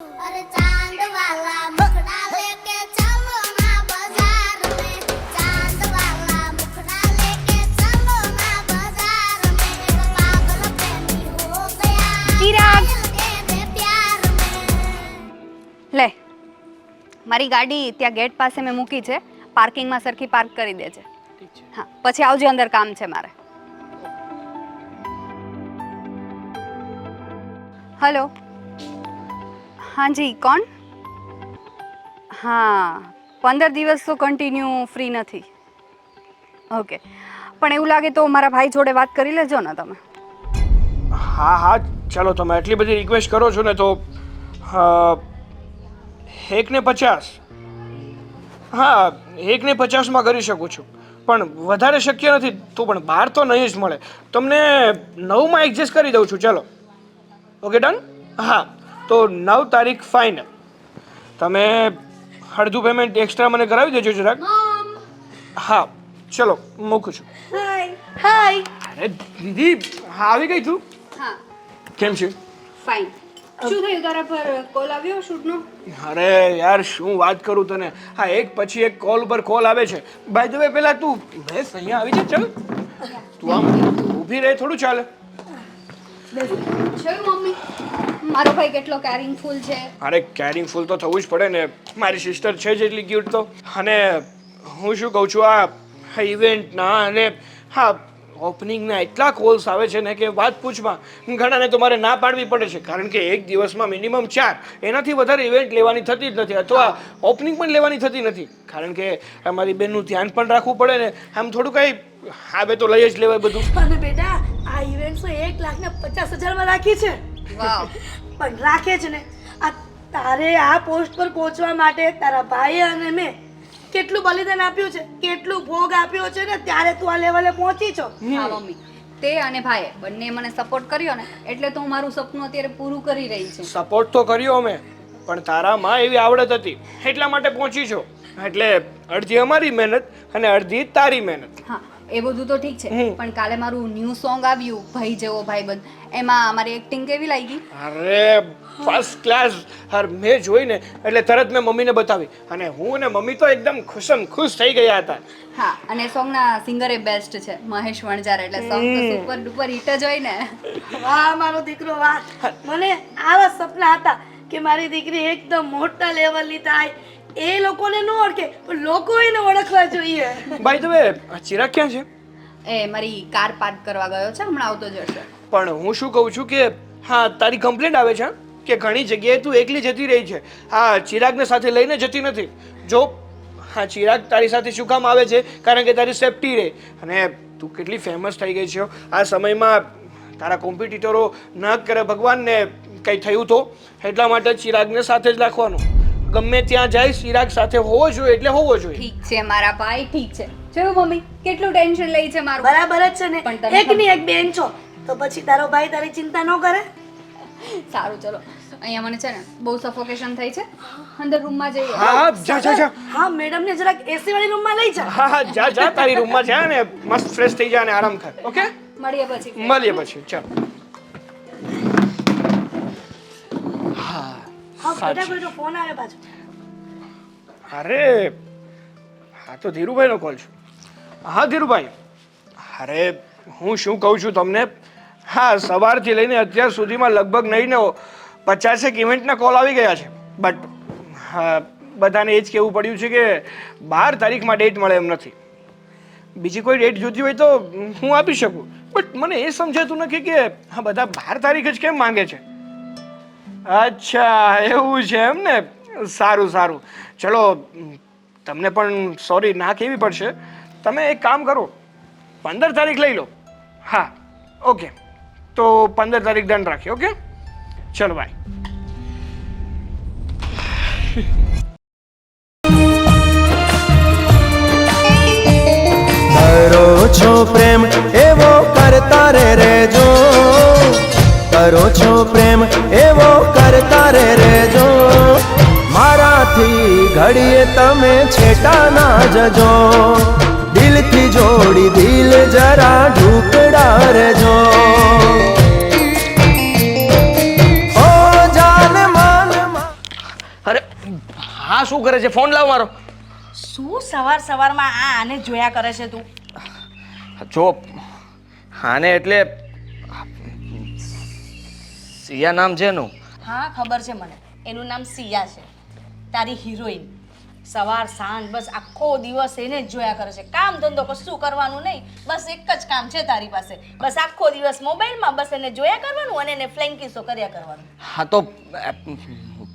अरे चांद वाला मुखड़ा लेके चलो ना बाजार में, चांद वाला मुखड़ा लेके चलो ना बाजार में, पागल प्रेमी हो गया चिराग तेरे प्यार में। લે મારી ગાડી ત્યાં ગેટ પાસે મેં મૂકી છે, પાર્કિંગમાં સરખી પાર્ક કરી દેજે. હા, પછી આવજો, અંદર કામ છે મારે. હેલો, हाँ जी, कौन? हाँ, 15 દિવસ તો કન્ટિન્યુ ફ્રી નથી. ઓકે, પણ એવું લાગે તો મારા ભાઈ જોડે વાત કરી લેજો ને તમે. હા હા ચાલો, તમે આટલી બધી રિક્વેસ્ટ કરો છો ને તો 1:50. હા, 1:50 કરી શકું છું, પણ વધારે શક્ય નથી. તો પણ બહાર તો નહીં જ મળે. તમને 9 એડજસ્ટ કરી દઉં છું. ચાલો, ઓકે ડન. હા, તો 9 તારીખ ફાઇનલ. તમે અડધું પેમેન્ટ એક્સ્ટ્રા મને કરાવી દેજો જરાક. હા ચલો, મૂકું છું. હાય. અરે દીદી, હા આવી ગઈ તું? હા, કેમ છે? ફાઇન. શું થયું, તારા પર કોલ આવ્યો શૂટનો? અરે યાર, શું વાત કરું તને. હા, એક પછી એક કોલ ઉપર કોલ આવે છે. બાય ધ વે, પેલા તું બસ અહીંયા આવી જા. ચાલ, તું આમ ઊભી રહે, થોડું ચાલે. જોયું મમ્મી, મારો ભાઈ કેટલો કેરિંગફુલ છે. અરે કેરિંગફુલ તો થવું જ પડે ને. મારી સિસ્ટર છે જ એટલી ક્યુટ તો. અને હું શું કહું છું, આ ઇવેન્ટના અને હા ઓપનિંગના એટલા કોલ્સ આવે છે ને કે વાત પૂછમાં. ઘણાને તો મારે ના પાડવી પડે છે, કારણ કે એક દિવસમાં મિનિમમ 4, એનાથી વધારે ઇવેન્ટ લેવાની થતી જ નથી, અથવા ઓપનિંગ પણ લેવાની થતી નથી. કારણ કે અમારી બેનનું ધ્યાન પણ રાખવું પડે ને. આમ થોડું કંઈ હવે તો લઈ જ લેવાય બધું. અને બેટા, આ ઇવેન્ટ તો 1,50,000 રાખી છે. વાવ. પણ રાખે છે ને, આ તારે આ પોસ્ટ પર પહોંચવા માટે તારા ભાઈ અને મેં કેટલું બલિદાન આપ્યું છે, કેટલું ભોગ આપ્યો છે ને, ત્યારે તું આ લેવલે પહોંચી છો. હા મમ્મી, તે અને ભાઈએ બંને મને સપોર્ટ કર્યો ને, એટલે તો હું મારું સપનું અત્યારે પૂરું કરી રહી છું. સપોર્ટ તો કર્યો અમે, પણ તારામાં એવી આવડત હતી એટલા માટે પહોંચી છો. એટલે અડધી અમારી મહેનત અને અડધી તારી મહેનત. હા, એ બધું તો ઠીક છે, પણ કાલે મારું ન્યૂ સોંગ આવ્યું, ભાઈ જેવો ભાઈબંધ, એમાં મારી એક્ટિંગ કેવી લાગી? અરે ફર્સ્ટ ક્લાસ. મેં જોઈને એટલે તરત મેં મમ્મીને બતાવી, અને હું અને મમ્મી તો એકદમ ખુશ થઈ ગયા હતા. હા, અને સોંગના સિંગર એ બેસ્ટ છે, મહેશ વણજાર, એટલે સોંગ તો સુપર ડુપર હિટ જ હોય ને. વાહ મારો દીકરો વાહ. મને આવા સપના હતા કે મારી દીકરી એકદમ મોટા લેવલની થાય. એ લોકોને ન ઓળખે, પણ લોકો એને ઓળખવા જોઈએ. બાય ધ વે, ચિરાગ ક્યાં છે? એ મારી કાર પાર્ક કરવા ગયો છે, હમણાં આવતો જશે. પણ હું શું કહું છું કે હા, તારી કમ્પ્લેન્ટ આવે છે કે ઘણી જગ્યાએ તું એકલી જતી રહી છે. હા, ચિરાગને સાથે લઈને જતી નથી. જો હા, ચિરાગ તારી સાથે શું કામ આવે છે? કારણ કે તારી સેફટી રહે. અને તું કેટલી ફેમસ થઈ ગઈ છે આ સમયમાં. તારા કોમ્પિટિટરો ન કરે ભગવાનને કંઈ થયું તો, એટલા માટે ચિરાગને સાથે જ રાખવાનો. ગમે ત્યાં જાય, ચિરાગ સાથે હોવો જોઈએ એટલે હોવો જોઈએ. ઠીક છે મારા ભાઈ, ઠીક છે. જોયું મમ્મી, કેટલું ટેન્શન લઈ છે મારું. બરાબર જ છે ને, પણ તમે એકની એક બેન છો, તો પછી તારો ભાઈ તારી ચિંતા ન કરે. સારું, ચલો. અહીંયા મને છે ને બહુ સફોકેશન થઈ છે, અંદર રૂમમાં જઈએ. હા હા, જા જા જા. હા, મેડમ ને જરાક એસી વાળી રૂમમાં લઈ જા. હા હા, જા જા, તારી રૂમમાં જા ને મસ્ત ફ્રેશ થઈ જા અને આરામ કર. ઓકે, મળીએ પછી. મળીએ પછી. ચાલ. હા બેટા, કોઈનો ફોન આવ્યો પાછો. અરે હા, તો ધીરુભાઈનો કોલ છે. હા ધીરુભાઈ, અરે હું શું કહું છું તમને, હા સવારથી લઈને અત્યાર સુધીમાં લગભગ નહીં ને 50 ઇવેન્ટના કોલ આવી ગયા છે. બટ હા, બધાને એ જ કહેવું પડ્યું છે કે 12 તારીખમાં ડેટ મળે એમ નથી. બીજી કોઈ ડેટ જોતી હોય તો હું આપી શકું, બટ મને એ સમજાતું નથી કે હા બધા 12 તારીખ જ કેમ માંગે છે. અચ્છા એવું છે એમ ને. સારું સારું, ચલો તમને પણ સોરી ના કહેવી પડશે. તમે એક કામ કરો, 15 તારીખ લઈ લો. હા ઓકે, તો 15 તારીખ ડન રાખીએ. ઓકે ચલો બાય. કરો છો પ્રેમ એવો કરતા રહેજો, કરો છો પ્રેમ એવો કરતા રહેજો, મારાથી ઘડીએ તમે છેટા ના જજો, દિલથી જોડી દિલ જરા ઢૂકડા રહેજો. ઓ જાન માન હા શું કરે છે? ફોન લાવ મારો. શું સવાર સવારમાં આને જોયા કરે છે તું? જો આને એટલે સિયા નામ છે એનું. હા ખબર છે મને, એનું નામ સિયા છે, તારી હિરોઈન. સવાર સાંજ બસ આખો દિવસ એને જ જોયા કરે છે, કામ ધંધો કશું કરવાનું નહીં, બસ એક જ કામ છે તારી પાસે, બસ આખો દિવસ મોબાઈલમાં બસ એને જોયા કરવાનું અને એને ફ્લેન્કીસો કર્યા કરવાનું. હા તો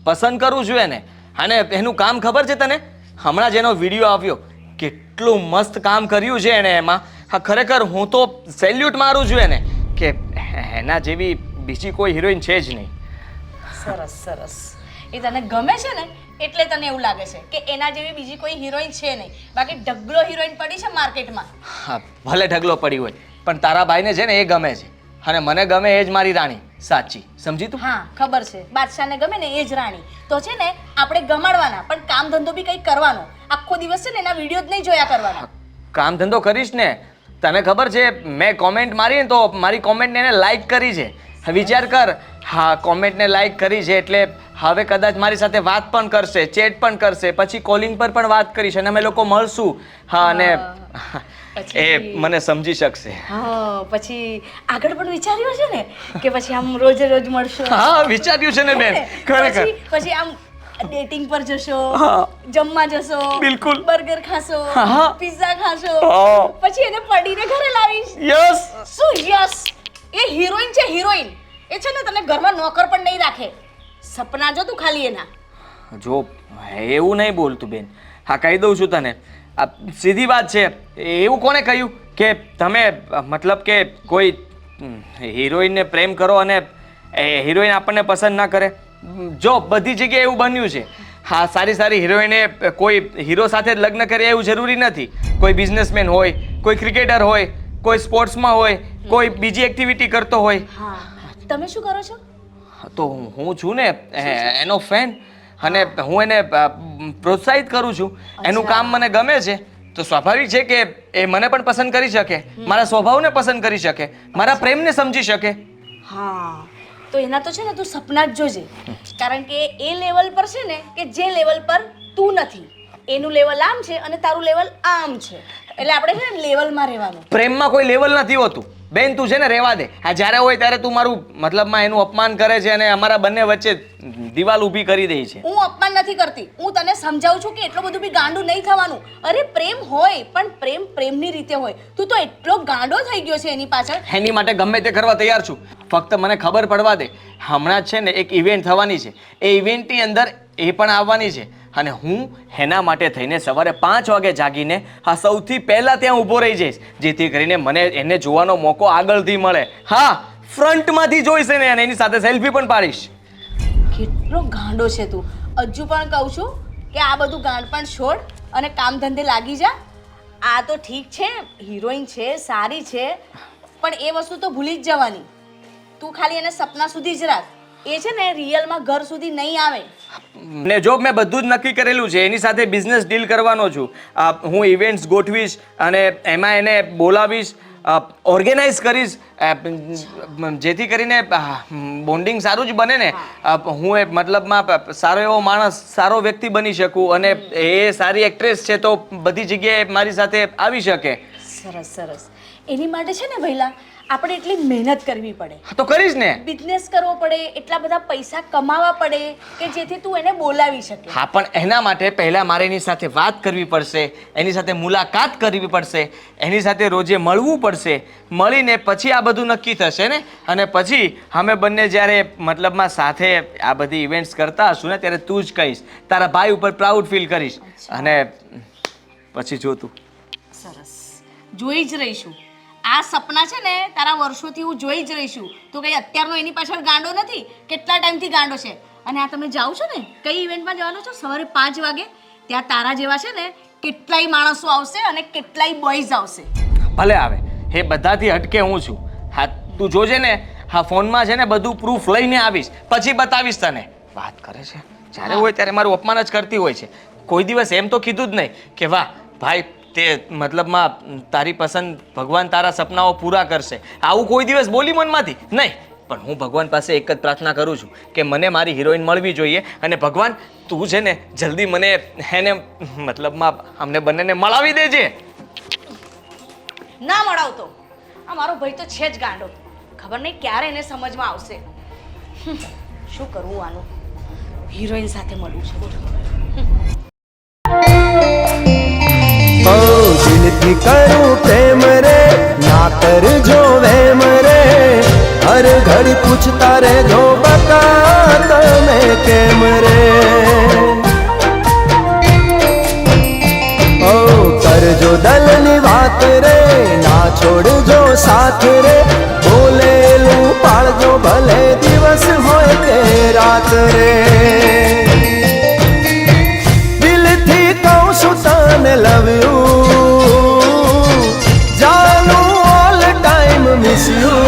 પસંદ કરું છું એને. અને એનું કામ ખબર છે તને? હમણાં જ એનો વિડીયો આવ્યો, કેટલું મસ્ત કામ કર્યું છે એણે એમાં. હા ખરેખર હું તો સેલ્યુટ મારું છું એને, કે એના જેવી બીજી કોઈ હિરોઈન છે જ નહીં. સરસ સરસ, એ તને ગમે છે ને એટલે તને એવું લાગે છે કે એના જેવી બીજી કોઈ હિરોઈન છે નહીં, બાકી ઢગલો હિરોઈન પડી છે માર્કેટમાં. હા ભલે ઢગલો પડી હોય, પણ તારા ભાઈને છે ને એ ગમે છે, અને મને ગમે એ જ મારી રાણી સાચી. સમજી તું? હા ખબર છે, બાદશાહને ગમે ને એ જ રાણી. તો છે ને આપણે ગમાડવાના, પણ કામ ધંધો બી કંઈક કરવાનો. આખો દિવસ છે ને એના વિડીયો જ નહીં જોયા કરવાના. કામ ધંધો કરીશ ને. તને ખબર છે મેં કોમેન્ટ મારી ને તો મારી કોમેન્ટને એને લાઈક કરી છે. વિચાર કર, હા કોમેન્ટને લાઈક કરી છે એટલે હવે કદાચ મારી સાથે વાત પણ કરશે, ચેટ પણ કરશે, પછી કોલિંગ પર પણ વાત કરીશ અને અમે લોકો મળશું. હા અને એ મને સમજી શકશે. હા પછી આગળ પણ વિચાર્યું છે ને કે પછી આમ રોજે રોજ મળશો? હા વિચાર્યું છે ને બેન, ખરેખર. પછી આમ ડેટિંગ પર જશો, જમવા જશો, બિલકુલ. બર્ગર ખાશો, પિઝા ખાશો, પછી એને પડીને ઘરે લાવીશ. યસ. શું યસ? એ હિરોઈન છે, હિરોઈન. એ છે ને તને ઘરમાં નોકર પણ નહીં રાખે. સપના જો તું ખાલી એના. જો એવું નહીં બોલતું બેન. હા કહી દઉં છું તને, આ સીધી વાત છે. એવું કોને કહ્યું કે તમે મતલબ કે કોઈ હિરોઈનને પ્રેમ કરો અને હિરોઈન આપણને પસંદ ના કરે? જો બધી જગ્યાએ એવું બન્યું છે. હા સારી સારી હિરોઈને કોઈ હીરો સાથે જ લગ્ન કરે એવું જરૂરી નથી. કોઈ બિઝનેસમેન હોય, કોઈ ક્રિકેટર હોય, કોઈ સ્પોર્ટ્સમાં હોય, કોઈ બીજી એક્ટિવિટી કરતો હોય. હા તમે શું કરો છો? તો હું છું ને એનો ફેન, અને હું એને પ્રોત્સાહિત કરું છું. એનું કામ મને ગમે છે તો સ્વાભાવિક છે કે એ મને પણ પસંદ કરી શકે, મારા સ્વભાવને પસંદ કરી શકે, મારા પ્રેમને સમજી શકે. હા તો એના તો છે ને તું સપના જ જોજે, કારણ કે એ લેવલ પર છે ને કે જે લેવલ પર તું નથી. એનું લેવલ આમ છે અને તારું લેવલ આમ છે, એટલે આપણે છે ને લેવલમાં રહેવાનું. પ્રેમમાં કોઈ લેવલ નથી હોતું બેન. તું છે ને રહેવા દે. આ જ્યારે હોય ત્યારે તું મારું મતલબમાં એનું અપમાન કરે છે અને અમારા બંને વચ્ચે દિવાલ ઊભી કરી દે છે. હું અપમાન નથી કરતી, હું તને સમજાવું છું કે એટલું બધું બી ગાંડું નહીં થવાનું. અરે પ્રેમ હોય પણ પ્રેમ પ્રેમની રીતે હોય. તું તો એટલો ગાંડો થઈ ગયો છે એની પાછળ. એની માટે ગમે તે કરવા તૈયાર છું, ફક્ત મને ખબર પડવા દે. હમણાં જ છે ને એક ઇવેન્ટ થવાની છે, એ ઇવેન્ટની અંદર એ પણ આવવાની છે, અને હું એના માટે થઈને સવારે 5 વાગે જાગીને હા સૌથી પહેલા ત્યાં ઊભો રહી જઈશ, જેથી કરીને મને એને જોવાનો મોકો આગળથી મળે. હા ફ્રન્ટમાંથી જોઈશ એને, અને એની સાથે સેલ્ફી પણ પાડીશ. કેટલો ગાંડો છે તું. હજુ પણ કહું છું કે આ બધું ગાંડ પણ છોડ અને કામ ધંધે લાગી જા. આ તો ઠીક છે, હિરોઈન છે, સારી છે, પણ એ વસ્તુ તો ભૂલી જ જવાની. તું ખાલી એને સપના સુધી જ રાખ. એ છે ને રિયલમાં ઘર સુધી નહીં આવે. ને જો મેં બધું જ નક્કી કરેલું છે, એની સાથે બિઝનેસ ડીલ કરવાનો છું. હું ઇવેન્ટ્સ ગોઠવીશ અને એમાં એને બોલાવીશ, ઓર્ગેનાઇઝ કરીશ, જેથી કરીને બોન્ડિંગ સારું જ બને ને. હું એ મતલબમાં સારો એવો માણસ, સારો વ્યક્તિ બની શકું, અને એ સારી એક્ટ્રેસ છે તો બધી જગ્યાએ મારી સાથે આવી શકે. સરસ સરસ. એની માટે છે ને ભઈલા આપણે એટલી મહેનત કરવી પડે. તો કરીશ ને. બિઝનેસ કરવો પડે, એટલા બધા પૈસા કમાવા પડે કે જેથી તું એને બોલાવી શકે. હા પણ એના માટે પહેલા મારે એની સાથે વાત કરવી પડશે, એની સાથે મુલાકાત કરવી પડશે, એની સાથે રોજે મળવું પડશે. મળીને પછી આ બધું નક્કી થશે ને, અને પછી અમે બંને જ્યારે મતલબમાં સાથે આ બધી ઇવેન્ટ્સ કરતા હશું ને ત્યારે તું જ કહીશ, તારા ભાઈ ઉપર પ્રાઉડ ફીલ કરીશ, અને પછી જોતું. સરસ, જોઈ જ રહીશું. આ સપના છે ને તારા વર્ષોથી હું જોઈ જ રહીશું. તું કઈ અત્યારનો એની પાછળ ગાંડો નથી, કેટલા ટાઈમથી ગાંડો છે. અને આ તમે જાઓ છો ને કઈ ઇવેન્ટમાં જવાનો છો? સવારે 5 વાગે. ત્યાં તારા જેવા છે ને કેટલાય માણસો આવશે અને કેટલાય બોયઝ આવશે. ભલે આવે, એ બધાથી હટકે હું છું. હા તું જોજે ને, હા ફોનમાં છે ને બધું પ્રૂફ લઈને આવીશ, પછી બતાવીશ તને. વાત કરે છે જ્યારે હોય ત્યારે મારું અપમાન જ કરતી હોય છે. કોઈ દિવસ એમ તો કીધું જ નહીં કે વાહ ભાઈ તે મતલબમાં તારી પસંદ, ભગવાન તારા સપનાઓ પૂરા કરશે, આવું કોઈ દિવસ બોલી મનમાંથી નહીં. પણ હું ભગવાન પાસે એક જ પ્રાર્થના કરું છું કે મને મારી હિરોઈન મળવી જોઈએ અને ભગવાન તું છે ને જલ્દી મને એને મતલબમાં અમને બંનેને મળાવી દેજે. ના મળાવતો. આ મારો ભાઈ તો છે જ ગાંડો. ખબર નહીં ક્યારે એને સમજમાં આવશે. શું કરવું આનું? હિરોઈન સાથે મળવું છે બોલો. ઓ દિલથી કરું પ્રેમ રે ના કરજો વેમ રે હર ઘડી પૂછતા રહેજો બકા તમે કેમ રે ઓ કરજો દલની વાત રે ના છોડજો સાથ રે બોલેલું પાળજો ભલે દિવસ હોય કે રાત રે દિલથી કહું છું તને લવ યુ જાનું ઓલ ટાઈમ મિસ યુ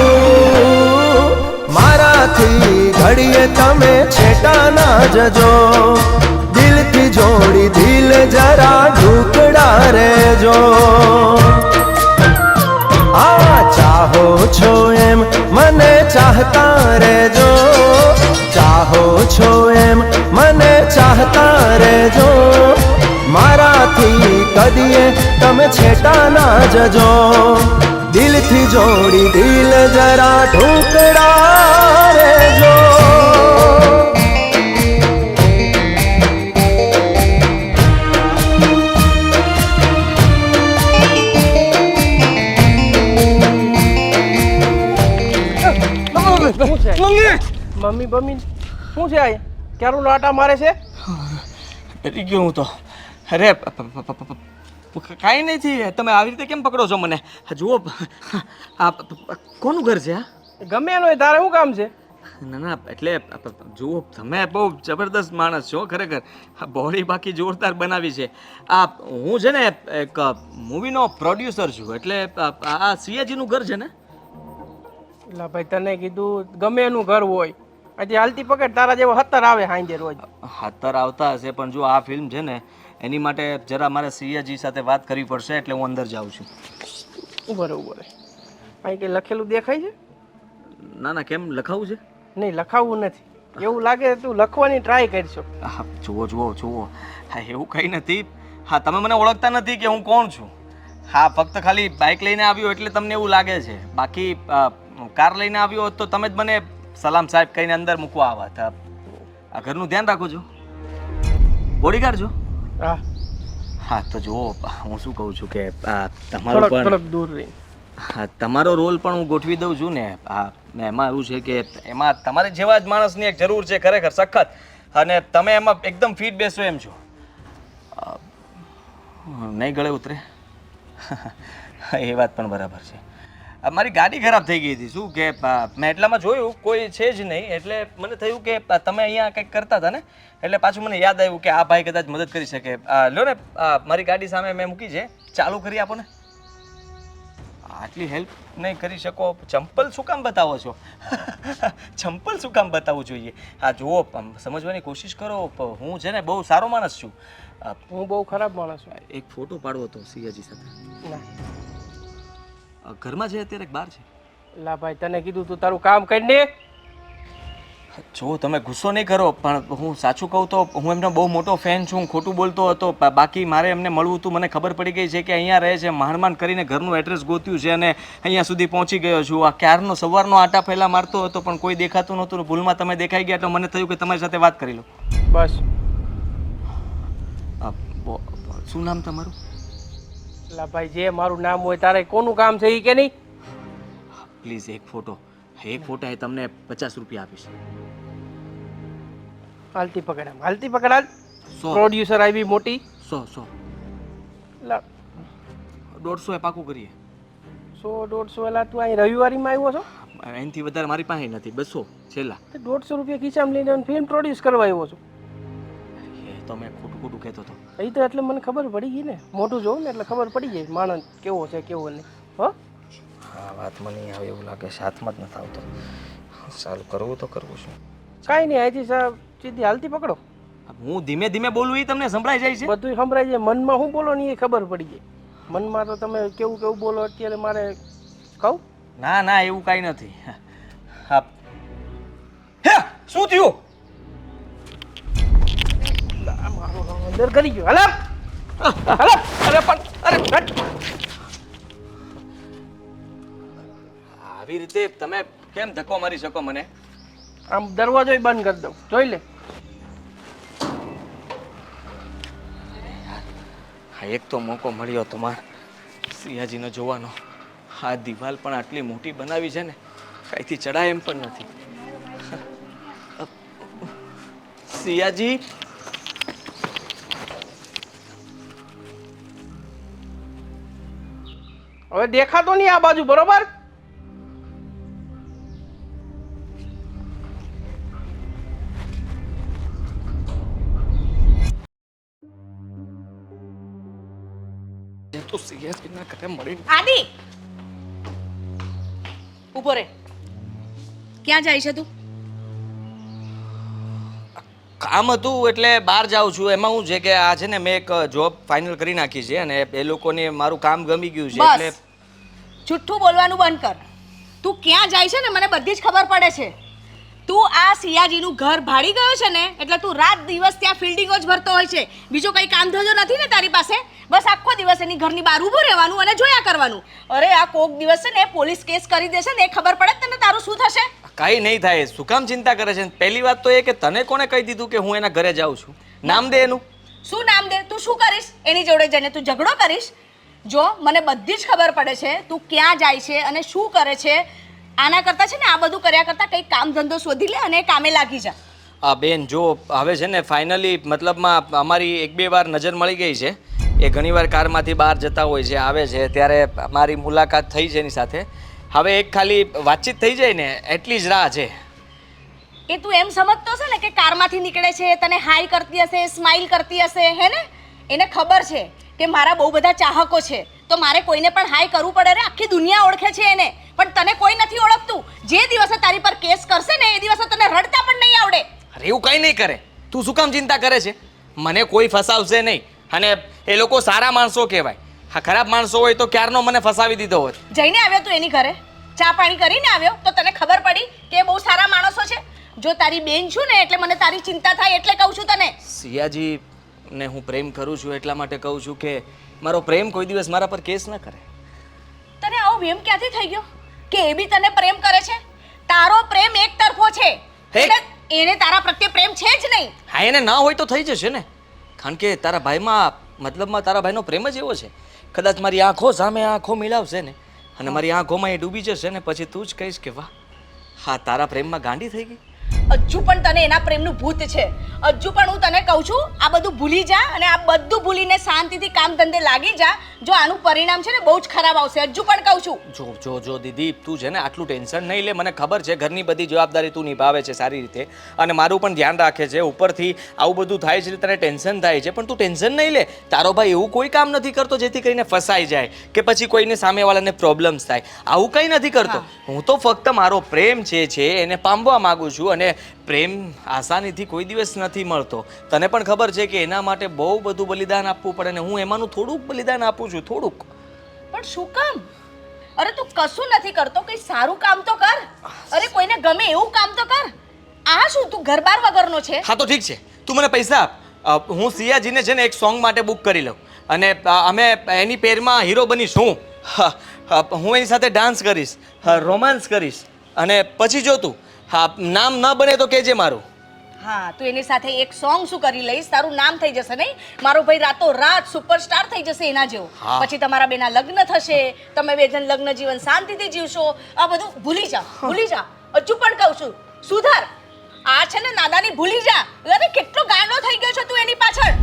મારાથી ઘડીએ તમે છેટા ના જજો દિલથી જોડી દિલ જરા ઢુકડા રેજો આ ચાહો છો એમ મને ચાહતા રેજો ચાહો છો એમ મને ચાહતા રેજો મારાથી કદીએ તમે છેટા ના જજો દિલથી જોડી દિલ જરા ઢોકળા રેજો મમ્મી બમ્મી શું છે આ ક્યારું લાટા મારે છે ડરી ગયો હું તો. અરે કાંઈ નથી. તમે આવી રીતે કેમ પકડો છો મને? જુઓ આ કોનું ઘર છે? આ ગમે એનો હોય તારે શું કામ છે? ના ના એટલે જુઓ તમે બહુ જબરદસ્ત માણસ છો ખરેખર. આ બોડી બાકી જોરદાર બનાવી છે. આ હું છે ને એક મૂવીનો પ્રોડ્યુસર છું એટલે આ સિયાજીનું ઘર છે ને? એટલે ભાઈ તને કીધું ગમે એનું ઘર હોય આજે હાલતી પકડ તારા જેવો 17 આવે હાંજે રોજ. 17 આવતા હશે પણ જો આ ફિલ્મ છે ને એની માટે જરા મારે સિયાજી સાથે વાત કરવી પડશે એટલે હું અંદર જાઉં છું. ઉભો અહીં કંઈ લખેલું દેખાય છે? ના ના કેમ લખાવું છે? નહીં લખાવવું નથી. એવું લાગે તું લખવાની ટ્રાય કરશો. હા જુઓ જુઓ જુઓ હા એવું કંઈ નથી. હા તમે મને ઓળખતા નથી કે હું કોણ છું. હા ફક્ત ખાલી બાઇક લઈને આવ્યો એટલે તમને એવું લાગે છે. બાકી કાર લઈને આવ્યો હોત તો તમે જ મને સલામ સાહેબ કહીને અંદર મૂકવા આવ્યા હતા. આ ઘરનું ધ્યાન રાખો છો? બોડીગાર્ડ છો? હા હા તો જુઓ હું શું કહું છું કે તમારો પણ થોડોક દૂર રહી. હા તમારો રોલ પણ હું ગોઠવી દઉં છું ને. હા એમાં એવું છે કે એમાં તમારે જેવા જ માણસની એક જરૂર છે ખરેખર સખત અને તમે એમાં એકદમ ફિટ બેસો એમ છો. નહીં ગળે ઉતરે એ વાત પણ બરાબર છે. મારી ગાડી ખરાબ થઈ ગઈ હતી શું કે મેં એટલામાં જોયું કોઈ છે જ નહીં એટલે મને થયું કે તમે અહીંયા કંઈક કરતા હતા ને એટલે પાછું મને યાદ આવ્યું કે આ ભાઈ કદાચ મદદ કરી શકે. લો ને મારી ગાડી સામે મેં મૂકી છે ચાલુ કરી આપો ને. આટલી હેલ્પ નહીં કરી શકો? ચંપલ શું કામ બતાવો છો? ચંપલ શું કામ બતાવવું જોઈએ? હા જુઓ સમજવાની કોશિશ કરો. હું છે ને બહુ સારો માણસ છું. હું બહુ ખરાબ માણસ છું. એક ફોટો પાડવો હતો સિયાજી સાથે. ના ઘરમાં છે અત્યારે બહાર છે? લા ભાઈ તને કીધું તું તારું કામ કરી દે. જો તમે ગુસ્સો નહીં કરો પણ હું સાચું કહું તો હું એમનો બહુ મોટો ફેન છું. ખોટું બોલતો હતો. બાકી મારે એમને મળવું હતું. મને ખબર પડી ગઈ છે કે અહીંયા રહે છે. માંડ કરીને ઘરનું એડ્રેસ ગોત્યું છે અને અહીંયા સુધી પહોંચી ગયો છું. આ ક્યારનો સવારનો આટા પહેલાં મારતો હતો પણ કોઈ દેખાતું નહોતું. ભૂલમાં તમે દેખાઈ ગયા તો મને થયું કે તમારી સાથે વાત કરી લો. બસ શું નામ તમારું? લા ભાઈ જે મારું નામ હોય તારે કોનું કામ છે એ કે નહીં? પ્લીઝ એક ફોટો એ તમને 50 રૂપિયા આપીશ. હાલતી પકડ આમ હાલતી પકડ હાલ. 100 પ્રોડ્યુસર આવી મોટી 100 લા 150 એ પાકું કરીએ. 100 150 એલા તું અહીં રવિવારીમાં આવ્યો છો? એનાથી વધારે મારી પાસે નથી. 200 છેલ્લા. 150 રૂપિયા ખીચામાં લઈને ફિલ્મ પ્રોડ્યુસ કરવા આવ્યો છું. એ તો મેં ખોટું કહેતો હતો. એ તો એટલે મને ખબર પડી ગઈ ને. મોટું જોઉં ને એટલે ખબર પડી જાય માણસ કેવો છે કેવો નહીં. હો હા વાત મને નહીં આવે એવું લાગે છે. હાથમાં જ નથી આવતો. સારું કરવું તો કરવું શું? કાંઈ નહીં અહીંથી સાહેબ સીધી હાલતી પકડો. હું ધીમે ધીમે બોલું એ તમને સંભળાઈ જાય છે? બધું સંભળાય જાય. મનમાં શું બોલો ને એ ખબર પડી જાય. મનમાં તો તમે કેવું કેવું બોલો અત્યારે મારે કહું? ના ના એવું કાંઈ નથી. હા શું થયું? અંદર કરી ગયો હલા હલા અરે પણ અરે હટ. આવી રીતે તમે કેમ ધક્કો મારી શકો મને? આમ દરવાજો બંધ કરી દઉં, જોઈ લે. હા, એક તો મોકો મળ્યો તમાર સિયાજીને જોવાનો. આ દિવાલ પણ આટલી મોટી બનાવી છે ને, કાંઈથી ચડાય એમ પણ નથી. સિયાજી, હવે દેખાતો નહીં આ બાજુ, બરોબર? તો સિયાજીના ઘરે મળી આદિ ઊભો રે. ક્યાં જાય છે તું? કામ હતું એટલે બહાર જાઉં છું. એમાં હું છે કે આ છે ને મેં એક જોબ ફાઇનલ કરી નાખી છે અને એ લોકોને મારું કામ ગમી ગયું છે એટલે બસ જુઠ્ઠું બોલવાનું બંધ કર. તું ક્યાં જાય છે ને મને બધી જ ખબર પડે છે. તું આ સિયાજીનું ઘર ભાડી ગયો છે ને એટલે તું રાત દિવસ ત્યાં ફિલ્ડિંગો જ ભરતો હોય છે. બીજો કઈ કામ ધંધો નથી ને તારી પાસે? બસ આખો દિવસ એની ઘરની બહાર ઊભું રહેવાનું અને જોયા કરવાનું. અરે આ કોક દિવસ છે ને પોલીસ કેસ કરી દેશે ને એ ખબર પડે તને તારું શું થશે? કાંઈ નહીં થાય. શું કામ ચિંતા કરે છે? પહેલી વાત તો એ કે તને કોને કહી દીધું કે હું એના ઘરે જાઉં છું? નામ દે એનું. શું નામ દે? તું શું કરીશ એની જોડે જઈને? તું ઝઘડો કરીશ? જો મને બધી જ ખબર પડે છે તું ક્યાં જાય છે અને શું કરે છે. આના કરતાં છે ને આ બધું કર્યા કરતાં કંઈક કામ ધંધો શોધી લે અને કામે લાગી જા. બેન જો હવે છે ને ફાઇનલી મતલબમાં અમારી એક બે વાર નજર મળી ગઈ છે. એ ઘણીવાર કારમાંથી બહાર જતા હોય છે, આવે છે ત્યારે મારી મુલાકાત થઈ છે એની સાથે. હવે એક ખાલી વાતચીત થઈ જાય ને એટલી જ રાહ છે. એ તું એમ સમજતો છે ને કે કારમાંથી નીકળે છે, તને હાઈ કરતી હશે, સ્માઈલ કરતી હશે, હે ને? એને ખબર છે કે મારા બહુ બધા ચાહકો છે તો મારે કોઈને પણ હાઈ કરવું પડે રે. આખી દુનિયા ઓળખે છે એને, પણ તને કોઈ નથી ઓળખતું. જે દિવસે તારી પર કેસ કરશે ને એ દિવસે તને રડતા પણ નહીં આવડે. અરે એવું કંઈ નહીં કરે. તું શું કામ ચિંતા કરે છે? મને કોઈ ફસાવશે નહીં. અને એ લોકો સારા માણસો કહેવાય. હા, ખરાબ માણસો હોય તો ક્યારનો મને ફસાવી દીધો હોત. જઈને આવ્યો તું એની ઘરે, ચા પાણી કરીને આવ્યો તો તને ખબર પડી કે એ બહુ સારા માણસો છે? જો તારી બેન છું ને એટલે મને તારી ચિંતા થાય એટલે કહું છું તને. સિયાજી ને હું પ્રેમ કરું છું એટલા માટે કહું છું કે મારો પ્રેમ કોઈ દિવસ મારા પર કેસ ન કરે. તને આવો વેમ ક્યાંથી થઈ ગયો કે એ બી તને પ્રેમ કરે છે? તારો પ્રેમ એક તરફો છે એટલે એને તારા પ્રત્યે પ્રેમ છે જ નહીં. હા, એને ના હોય તો થઈ જશે ને. કારણ કે તારા ભાઈમાં મતલબમાં તારા ભાઈનો પ્રેમ જ એવો છે. કદાચ મારી આંખો સામે આંખો મિલાવશે ને અને મારી આંખોમાં એ ડૂબી જશે ને પછી તું જ કહીશ કે વાહ, હા તારા પ્રેમમાં ગાંડી થઈ ગઈ. હજુ પણ તને એના પ્રેમનું ભૂત છે. હજુ પણ હું તને કહું છું આ બધું ભૂલી જા અને આ બધું ભૂલીને શાંતિથી કામ ધંધે લાગી જા. જો આનું પરિણામ છે ને બહુ જ ખરાબ આવશે. હજુ પણ કહું છું. જો જો જો દીદી, તું છે ને આટલું ટેન્શન નહીં લે. મને ખબર છે ઘરની બધી જવાબદારી તું નિભાવે છે સારી રીતે અને મારું પણ ધ્યાન રાખે છે. ઉપરથી આવું બધું થાય છે તને ટેન્શન થાય છે, પણ તું ટેન્શન નહીં લે. તારો ભાઈ એવું કોઈ કામ નથી કરતો જેથી કરીને ફસાઈ જાય કે પછી કોઈને સામેવાળાને પ્રોબ્લેમ્સ થાય. આવું કંઈ નથી કરતો. હું તો ફક્ત મારો પ્રેમ છે એને પામવા માંગુ છું અને પ્રેમ આસાનીથી કોઈ દિવસ નથી મળતો. તને પણ ખબર છે કે એના માટે બહુ બધું બલિદાન આપવું પડે ને હું એમાંનું થોડુંક બલિદાન આપું છું, થોડુંક. પણ શું કામ? અરે તું કશું નથી કરતો, કંઈ સારું કામ તો કર. અરે કોઈને ગમે એવું કામ તો કર. આ શું તું ઘરબાર વગરનો છે? હા તો ઠીક છે, તું મને પૈસા આપ. હું સિયાજીને છે ને એક સોંગ માટે બુક કરી લઉં અને અમે એની પેરમાં હીરો બનીશ. હું એની સાથે ડાન્સ કરીશ, રોમાન્સ કરીશ અને પછી જો તું નામ ન બને તો કહેજે મારું. હા, તું એની સાથે એક સોંગ શું કરી લઈશ, તારું નામ થઈ જશે નહીં? મારો ભાઈ રાતો રાત સુપરસ્ટાર થઈ જશે એના જેવો. પછી તમારા બેના લગ્ન થશે, તમે બે જણ લગ્ન જીવન શાંતિથી જીવશો. આ બધું ભૂલી જા, ભૂલી જા. હજુ પણ કહું છું સુધાર. આ છે ને નાદાની ભૂલી જા. અરે કેટલો ગાંડો થઈ ગયો છે તું એની પાછળ.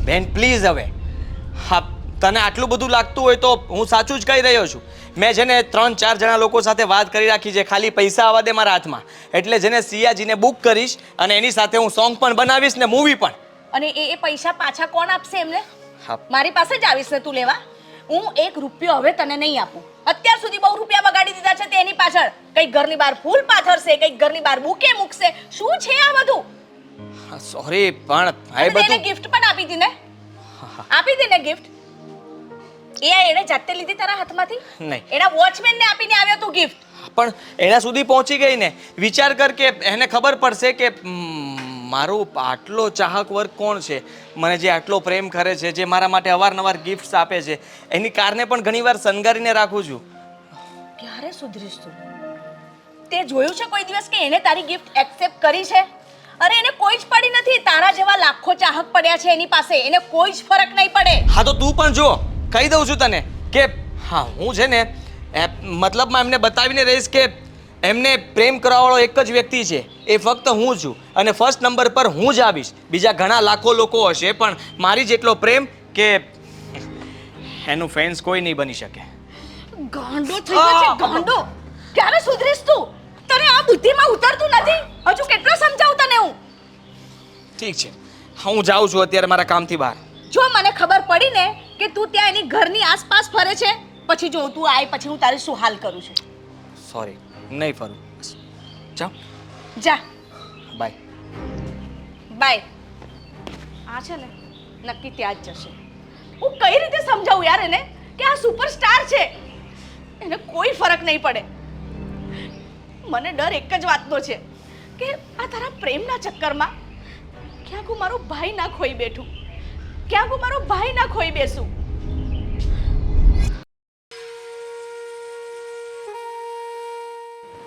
બેન પ્લીઝ હવે. હા, તને આટલું બધું લાગતું હોય તો હું સાચું જ કહી રહ્યો છું. મેં છે ને 3-4 જણા લોકો સાથે વાત કરી રાખી છે. ખાલી પૈસા આવવા દે મારા હાથમાં એટલે જેને સિયાજીને બુક કરીશ અને એની સાથે હું સોંગ પણ બનાવીશ ને મૂવી પણ. અને એ પૈસા પાછા કોણ આપશે એમને? હા. મારી પાસે જ આવીશ ને તું લેવા? હું 1 રૂપિયો હવે તને નહીં આપું. અત્યાર સુધી બહુ રૂપિયા બગાડી દીધા છે તેની પાછળ. કઈ ઘરની બહાર ફૂલ પાથરશે, કઈ ઘરની બહાર બુકે મૂકશે. શું છે આ બધું? સોરી પણ આ એને બધું ગિફ્ટ પણ આપી હતી ને? આપી હતી ને ગિફ્ટ? એને જાતે લીધી તારા હાથમાંથી? નહીં. એના વોચમેન ને આપીને આવ્યો તું ગિફ્ટ? પણ એના સુધી પહોંચી ગઈ ને, વિચાર કર કે એને ખબર પડશે કે મારો આટલો ચાહક વર્ગ કોણ છે, મને જે આટલો પ્રેમ કરે છે, જે મારા માટે અવારનવાર ગિફ્ટ્સ આપે છે, એની કારને પણ ઘણીવાર શણગારીને રાખું છું. ક્યારે સુધરીશ તું? તે જોયું છે કોઈ દિવસ કે એને તારી ગિફ્ટ એક્સેપ્ટ કરી છે? અરે એને કોઈ જ પડી નથી. તારા જેવા લાખો ચાહક પડ્યા છે એની પાસે, એને કોઈ જ ફરક નહીં પડે. હા તો તું પણ જો, કહી દઉં છું તને કે હા હું છે ને મતલબમાં એમને બતાવીને રહીશ કે એમને પ્રેમ કરવાવાળો એક જ વ્યક્તિ છે, એ ફક્ત હું છું, અને ફર્સ્ટ નંબર પર હું જ આવીશ. બીજા ઘણા લાખો લોકો હશે પણ મારી જેટલો પ્રેમ કે એનું ફેન્સ કોઈ નહીં બની શકે. ગાંડો થઈ ગયો છે, ગાંડો. ક્યારે સુધરીશ તું? તને આ બુદ્ધિમાં ઉતરતું નથી? હજુ કેટલો સમજાવું તને હું? ઠીક છે, હું જાઉં છું અત્યારે મારા કામથી બહાર. જો મને ખબર પડી ને કે તું ત્યાં એની ઘરની આસપાસ ફરે છે, પછી જો તું આય પછી હું તારી શું હાલ કરું છું. સોરી, નહીં ફરું. જાઓ, જા બાય. બાય. આ છે ને નક્કી ત્યાં જ જશે. હું કઈ રીતે સમજાવું યાર એને કે આ સુપરસ્ટાર છે, એને કોઈ ફરક નહીં પડે. મને ડર એક જ વાતનો છે કે આ તારા પ્રેમના ચક્કરમાં ક્યાંક હું મારો ભાઈ ના ખોઈ બેઠું, ક્યાંક હું મારો ભાઈ ના ખોઈ બેસું.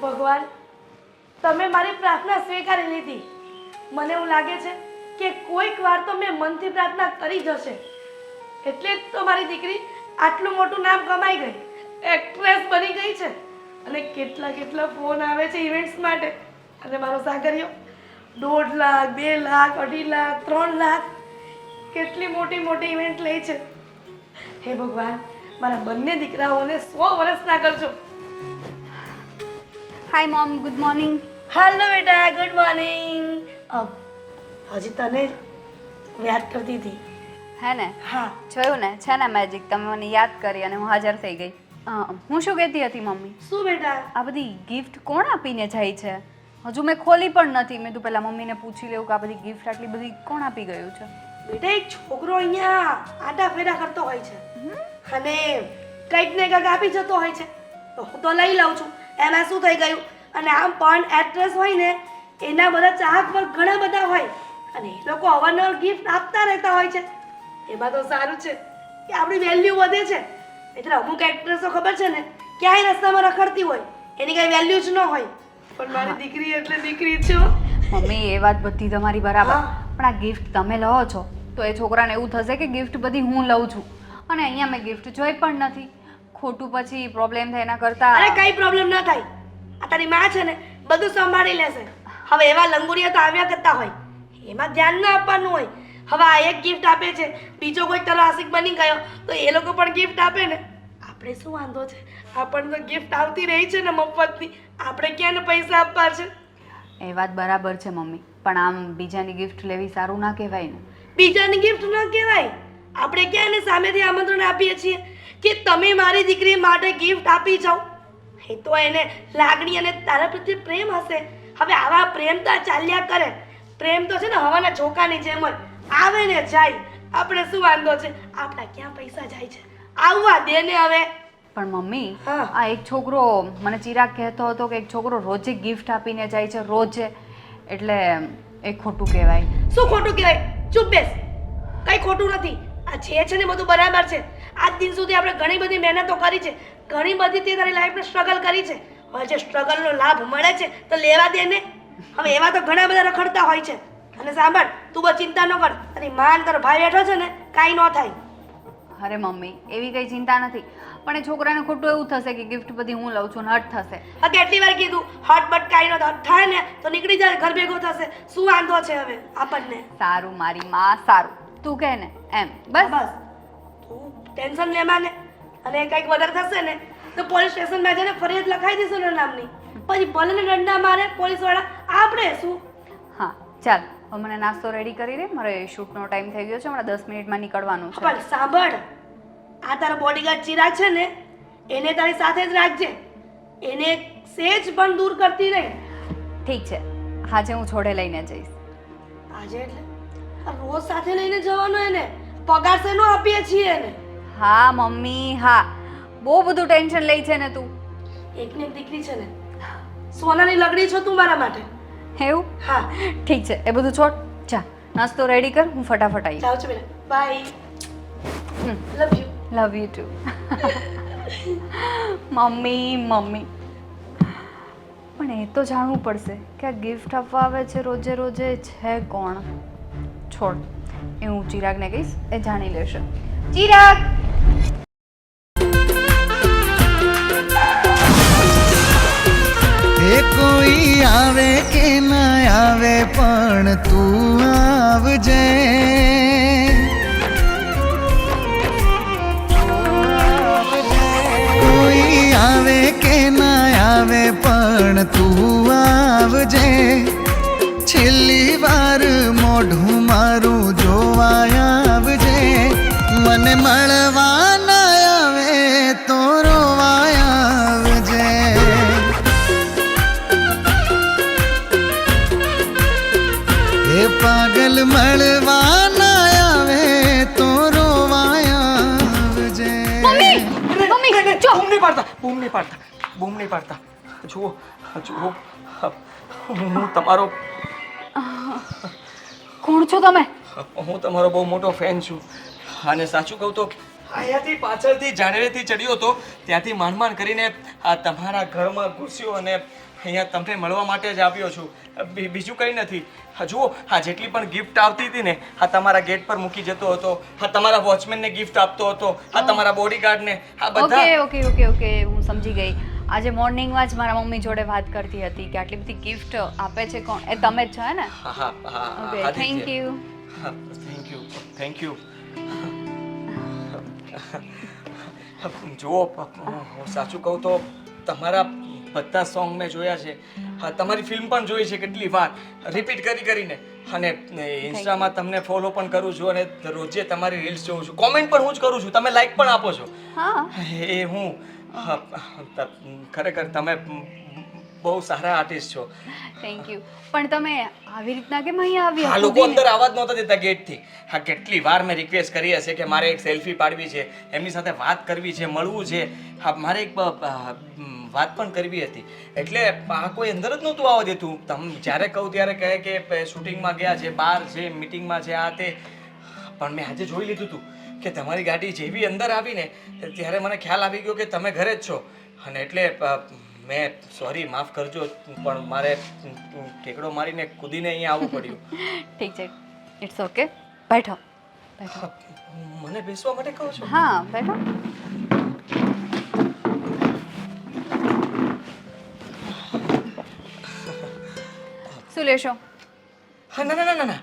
ભગવાન, તમે મારી પ્રાર્થના સ્વીકારી લીધી. મને એવું લાગે છે કે કોઈક વાર તો મેં મનથી પ્રાર્થના કરી જ હશે, એટલે જ તો મારી દીકરી આટલું મોટું નામ કમાઈ ગઈ, એક્ટ્રેસ બની ગઈ છે, અને કેટલા કેટલા ફોન આવે છે ઇવેન્ટ્સ માટે. અને મારો સાગરિયો 1.5 લાખ, 2 લાખ, 2.5 લાખ, 3 લાખ કેટલી મોટી મોટી ઇવેન્ટ લે છે. હે ભગવાન, મારા બંને દીકરાઓને 100 વર્ષના કરજો. હાય મોમ, ગુડ મોર્નિંગ. હાલો બેટા, ગુડ મોર્નિંગ. હજી તને યાદ કરતી હતી. હે ને? હા. જોયું ને, છે ને મેજિક, તમે મને યાદ કરી અને હું હાજર થઈ ગઈ. હું શું કહેતી હતી મમ્મી, શું બેટા? આ બધી ગિફ્ટ કોણ આપીને જાય છે? હજુ મેં ખોલી પણ નથી. મેં તો પહેલા મમ્મીને પૂછી લેવું કે આ બધી ગિફ્ટ આટલી બધી કોણ આપી ગયું છે. બેટા, એક છોકરો અહીંયા આટા ફેરા કરતો હોય છે અને કંઈક ને કંઈક આપી જતો હોય છે, તો હું તો લઈ લઉં છું. એમાં શું થઈ ગયું? અને આમ પણ એક્ટ્રેસ હોય ને, એના બધા ચાહક વર્ગ ઘણા બધા હોય, અને એ લોકો અવારનવાર ગિફ્ટ આપતા રહેતા હોય છે. એમાં તો સારું છે કે આપણી વેલ્યુ વધે છે. એટલે અમુક એક્ટ્રેસો ખબર છે ને, ક્યાંય રસ્તામાં રખડતી હોય, એની કઈ વેલ્યુ જ ન હોય, પણ મારી દીકરી એટલે દીકરી છે. મમ્મી, એ વાત બધી તમારી બરાબર, પણ આ ગિફ્ટ તમે લો છો તો એ છોકરાને એવું થશે કે ગિફ્ટ બધી હું લઉં છું, અને અહીંયા મેં ગિફ્ટ જોઈ પણ નથી. ખોટું પછી પ્રોબ્લેમ થાય એના કરતા. અરે કઈ પ્રોબ્લેમ ના થાય. આ તારી માં છે ને, બધું સંભાળી લેશે. હવે એવા લંગુરિયા તો આવ્યા કરતા હોય, એમાં ધ્યાન ના આપવાનું હોય. હવે આ એક ગિફ્ટ આપે છે, બીજો કોઈ તારો આશિક બની ગયો તો એ લોકો પણ ગિફ્ટ આપે ને. આપણે શું વાંધો છે? આપણને તો ગિફ્ટ આવતી રહી છે ને મફતની, આપણે ક્યાં પૈસા આપવા છે? એ વાત બરાબર છે મમ્મી, પણ આમ બીજાની ગિફ્ટ લેવી સારું ના કહેવાય ને. બીજાની ગિફ્ટ ન કહેવાય. આપણે ક્યાં એને સામેથી આમંત્રણ આપીએ છીએ કે તમે મારી દીકરી માટે ગિફ્ટ આપી જાઓ. એ તો એને લાગણી અને તારા પ્રત્યે પ્રેમ હશે. હવે આવા પ્રેમ તો ચાલ્યા કરે. પ્રેમ તો છે ને હવાના ઝોકાની જેમ જ આવે ને જાય. આપણે શું વાંધો છે? આપણા ક્યાં પૈસા જાય છે? આવવા દે ને હવે. પણ મમ્મી, હા. આ એક છોકરો મને ચિરાગ કહેતો હતો કે એક છોકરો રોજે ગિફ્ટ આપીને જાય છે, રોજે, એટલે એ ખોટું કહેવાય. શું ખોટું કહેવાય? ચૂપ બેસ. કઈ ખોટું નથી. આ છે ને બધું બરાબર છે. આજ દિન સુધી આપણે ઘણી બધી મહેનતો કરી છે, ઘણી બધી તે તારી લાઈફમાં સ્ટ્રગલ કરી છે. હવે જે સ્ટ્રગલનો લાભ મળે છે તો લેવા દે ને. હવે એવા તો ઘણા બધા રખડતા હોય છે. અને સાંભળ, તું બસ ચિંતા ન કર. તારી માન તારો ભાઈ બેઠો છે ને, કાંઈ ન થાય. અરે મમ્મી, એવી કઈ ચિંતા નથી, પણ એ છોકરાને ખોટું એવું થશે કે ગિફ્ટ બધી હું લઉં છું ને હટ થશે. હા, કેટલી વાર કીધું, હટ બટ કાંઈ ન થાય ને તો નીકળી જાય, ઘર ભેગો થશે. શું વાંધો છે હવે આપણને? સારું મારી માં, સારું, તું કહે ને એમ. બસ બસ તું ટેન્શન લેમાં ને, અને કંઈક વધારે થશે ને તો પોલીસ સ્ટેશનમાં જઈને ફરિયાદ લખાઈ દઈશું એના નામની. પછી ભલે ને દંડા મારે પોલીસવાળા, આપણે શું? હા ચાલ, હવે મને નાસ્તો રેડી કરી દે, મારે શૂટનો ટાઈમ થઈ ગયો છે, હમણાં 10 મિનિટમાં નીકળવાનું છે. પણ સાંભળ, આ તારો બોડીગાર્ડ ચિરાગ છે ને, એને તારી સાથે જ રાખજે. એને સેજ પણ દૂર કરતી નહીં. ઠીક છે, આજે હું છોડે લઈને જઈશ. આજે એટલે આ રોજ સાથે લઈને જવાનો એને પગાર શેનો આપીએ છીએ એને? હા મમ્મી, હા, બહુ બધું ટેન્શન લઈ છે ને તું. એકને એક દીકરી છે ને, સોનાની લગડી છો તું મારા માટે. એવું હા, ઠીક છે, એ બધું છોડ. જા નાસ્તો રેડી કર, હું ફટાફટ આવી. જાઉં છું બેટા. Bye. Love you. Love you too. મમ્મી મમ્મી પણ એ તો જાણવું પડશે કે આ ગિફ્ટ આપવા આવે છે રોજે રોજે છે કોણ. છોડ, એ હું ચિરાગને કહીશ, એ જાણી લેશે. ચિરાગ! એ કોઈ આવે કે ના આવે પણ તું આવજે. કોઈ આવે કે ના આવે પણ તું આવજે. છેલ્લી વાર મોઢું મારું જોવા આવજે. મને મળવા ના આવે તો રોવા આવજે. એ પાગલ મળવા ના આવે તો રોવા આવજે. મમ્મી જો બૂમ નહીં પાડતા, બૂમ નહીં પાડતા, બૂમ નહીં પાડતા. જુઓ જુઓ, હું તમારો કોણ છો તમે? હું તમારો બહુ મોટો ફેન છું. અને સાચું કહું તો અહીંયાથી પાછળથી ઝાડવેથી ચડ્યો હતો, ત્યાંથી માંડ કરીને આ તમારા ઘરમાં ઘૂસ્યો અને અહીંયા તમને મળવા માટે જ આવ્યો છું. બીજું કંઈ નથી. જુઓ, આ જેટલી પણ ગિફ્ટ આવતી હતી ને, આ તમારા ગેટ પર મૂકી જતો હતો, આ તમારા વોચમેનને ગિફ્ટ આપતો હતો, આ તમારા બોડીગાર્ડને, આ બધા. ઓકે ઓકે ઓકે ઓકે, હું સમજી ગઈ. આજે મોર્નિંગમાં જ મારા મમ્મી જોડે વાત કરતી હતી કે આટલી બધી ગિફ્ટ આપે છે કોણ? એ તમે જ છો હે ને? હા હા હા, okay, thank you. Thank you thank you. જુઓ, હું સાચું કહું તો તમારા બધા સોંગ મેં જોયા છે, હા તમારી ફિલ્મ પણ જોઈ છે કેટલી વાર, રિપીટ કરીને. અને ઇન્સ્ટામાં તમને ફોલો પણ કરું છું અને રોજે તમારી રીલ્સ જોઉં છું, કોમેન્ટ પણ હું જ કરું છું, તમે લાઈક પણ આપો છો. હા, એ હું ખરેખર તમે બહુ સારા આર્ટિસ્ટ છો. Thank you. પણ તમે આવી રીતના કેમ અહીંયા આવ્યા? આ લોકો અંદર આવાજ નહોતા દેતા ગેટથી. હા કેટલી વાર મેં રિક્વેસ્ટ કરી હશે કે મારે એક સેલ્ફી પાડવી છે, એમની સાથે વાત કરવી છે, મળવું છે. હા મારે એક વાત પણ કરવી હતી, એટલે આ કોઈ અંદર જ નહોતું આવવા દેતું. તમે જ્યારે કહું ત્યારે કહે કે શૂટિંગમાં ગયા છે, બહાર છે, મીટિંગમાં છે, આ તે. પણ મેં આજે જોઈ લીધું હતું કે તમારી ગાડી જેવી અંદર આવીને ત્યારે મને ખ્યાલ આવી ગયો કે તમે ઘરે જ છો. અને એટલે મેં સોરી માફ કરજો, પણ મારે ટેકડો મારીને કૂદીને અહીંયા આવવું પડ્યું. ઠીક છે, ઇટ્સ ઓકે. બેઠો બેઠો. મને બેસવા માટે કહો છો? હા બેઠો. શું લેશો? હા ના ના ના ના,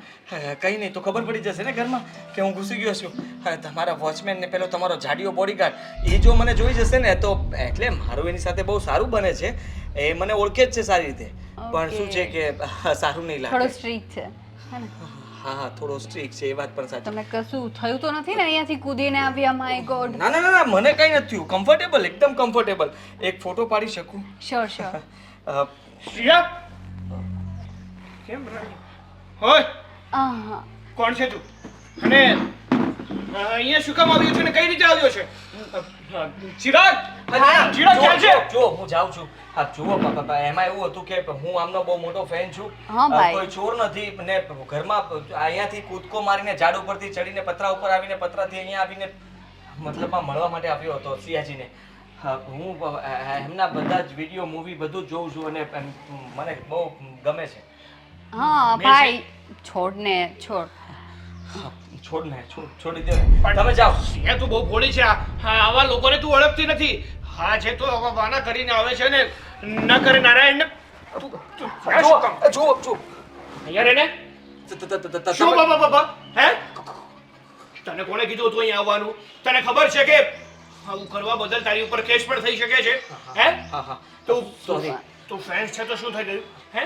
કંઈ નહીં તો ખબર પડી જશે ને ઘરમાં કે હું ઘૂસી ગયો છું. તમારા વોચમેન ને પેલો તમારો જાડિયો બોડીગાર્ડ, એ જો મને જોઈ જશે ને તો એટલે મારું એની સાથે બહુ સારું બને છે. એ મને ઓળખે જ છે સારી રીતે, પણ શું છે કે સારું નહીં થોડો લાગે. સ્ટ્રીક છે હે ને? હા હા થોડો સ્ટ્રીક છે, એ વાત પણ સાચી. તમને કશું થયું તો નથી ને અહીંયાથી કૂદીને આવ્યા? My God. ના ના ના, મને કંઈ નથી થયું, કમ્ફર્ટેબલ, એકદમ કમ્ફર્ટેબલ. એક ફોટો પાડી શકું? Sure sure. શ્રેયા! કેમ રાણી? હોય હા, કોણ છે તું? અને અહીંયા શું કામ આવ્યો છે ને કઈ રીતે આવ્યો છે? ચિરાગ! ચિરાગ ક્યાં છે? જો હું જાઉં છું. હા જુઓ બાપા, એમાં એવું હતું કે હું આમનો બહુ મોટો ફેન છું. હા ભાઈ. કોઈ ચોર નથી ને ઘરમાં અહીંયાથી કૂદકો મારીને ઝાડ ઉપરથી ચડીને પતરા ઉપર આવીને પતરાથી અહીંયા આવીને મતલબમાં મળવા માટે આવ્યો હતો સિયાજીને. હું એમના બધા જ વિડીયો મૂવી બધું જ જોઉં છું અને મને બહુ ગમે છે. હા ભાઈ છોડ ને છોડ. છોડ ને છોડી દે ને. તમે જાઓ. એ તું બહુ ભોળી છે. આવા લોકોને તું ઓળખતી નથી. હા છે તો આવા વાના કરીને આવે છે ને ન કરે નારાયણ ને. જુઓ અહીંયા રે ને શું બાબા બાબા હે? તને કોણે કીધું તું અહીંયા આવવાનું? તને ખબર છે કે આવું કરવા બદલ તારી ઉપર કેસ પણ થઈ શકે છે? હે હા હા તું સોરી. તું ફ્રેન્ડ છે તો શું થઈ ગયું? હે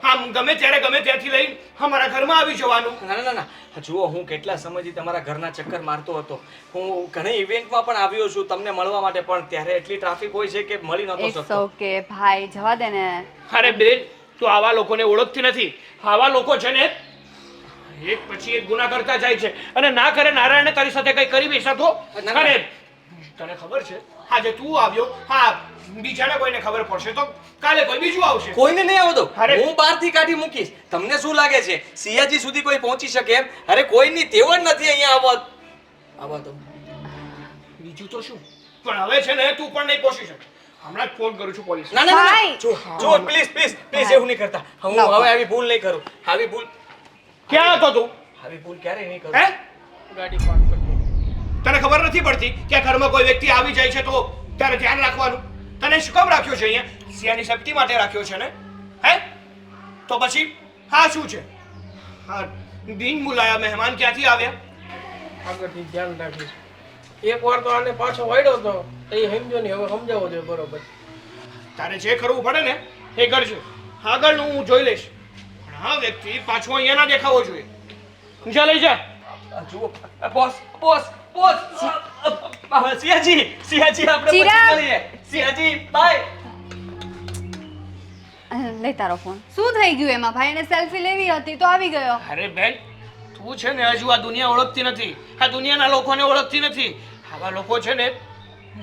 આમ ગમે ત્યારે ગમે ત્યાંથી લઈ અમારા ઘરમાં આવી જવાનું? ના ના ના, જુઓ હું કેટલા સમયથી તમારા ઘરના ચક્કર મારતો હતો. હું ઘણી ઇવેન્ટમાં પણ આવ્યો છું તમને મળવા માટે, પણ ત્યારે એટલી ટ્રાફિક હોય છે કે મળી નહોતો ઇટ્સ શકતો. ઓકે ભાઈ, જવા દે ને. અરે બેન, તું આવા લોકોને ઓળખતી નથી. આવા લોકો છે ને એક પછી એક ગુના કરતા જાય છે અને ના કરે નારાયણને તારી સાથે કઈ કરી બેસા તો. અરે તને ખબર છે આજે તું આવ્યો, હા બીજાને કોઈને ખબર પડશે તો કાલે કોઈ બીજું આવશે. કોઈને નહીં આવતો. અરે! હું બહારથી કાઢી મૂકીશ. તમને શું લાગે છે સિયાજી સુધી કોઈ પહોંચી શકે એમ? અરે કોઈની તેવ જ નથી અહીંયા આવવા તો. બીજું તો શું, પણ હવે છે ને તું પણ નહીં પહોંચી શકે. હમણાં જ ફોન કરું છું પોલીસ. ના ના ના ભાઈ! જો પ્લીઝ એવું નહીં કરતા. હું હવે આવી ભૂલ નહીં કરું. આવી ભૂલ ક્યાં હતો તું? આવી ભૂલ ક્યારે નહીં કરું. હે? ગાડી પાર્ક કરજો. તને ખબર નથી પડતી કે આ ઘરમાં કોઈ વ્યક્તિ આવી જાય છે તો ત્યારે ધ્યાન રાખવાનું. તને શું કામ રાખ્યો છે અહીંયા? સિયાની સેફટી માટે રાખ્યો છે ને? હે? તો પછી હા શું છે? હા, બિન બોલાયા મહેમાન ક્યાંથી આવ્યા? આગળથી ધ્યાન રાખીશ. એકવાર તો આને પાછો વાળ્યો તો એ સમજો ને, હવે સમજાવવો જોઈએ બરોબર. તારે જે કરવું પડે ને એ કરજો. આગળનું હું જોઈ લઈશ, પણ હા વ્યક્તિ પાછો અહીંયા ના દેખાવો જોઈએ. જા લઈ જા. જુઓ બોસ સિયાજી આપણે પછી ચિરાગ! મળીએ. સિયાજી બાય. લે તારો ફોન. શું થઈ ગયું એમાં? ભાઈને સેલ્ફી લેવી હતી તો આવી ગયો. અરે બેન, તું છે ને હજુ આ દુનિયા ઓળખતી નથી. આ દુનિયાના લોકોને ઓળખતી નથી. આવા લોકો છે ને,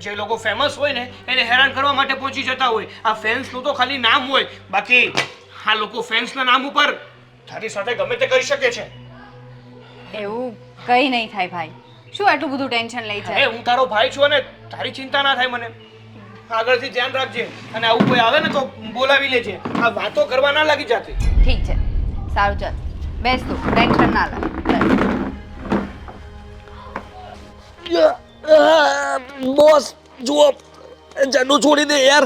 જે લોકો ફેમસ હોય ને એને હેરાન કરવા માટે પહોંચી જતા હોય. આ ફેન્સનું તો ખાલી નામ હોય, બાકી આ લોકો ફેન્સના નામ ઉપર તારી સાથે ગમે તે કરી શકે છે. એવું કઈ નહીં થાય ભાઈ. શું આટલું બધું ટેન્શન લઈ અરે છે? હું તારો ભાઈ છું અને તારી ચિંતા ના થાય મને. આગળથી ધ્યાન રાખજે અને આવું કોઈ આવે ને તો બોલાવી લેજે. આ વાતો કરવા ના લાગી જાતી. ઠીક છે, સારું ચાલ બેસ તું, ટેન્શન ના લે. બોસ જુઓ, જાડુ છોડી દે યાર,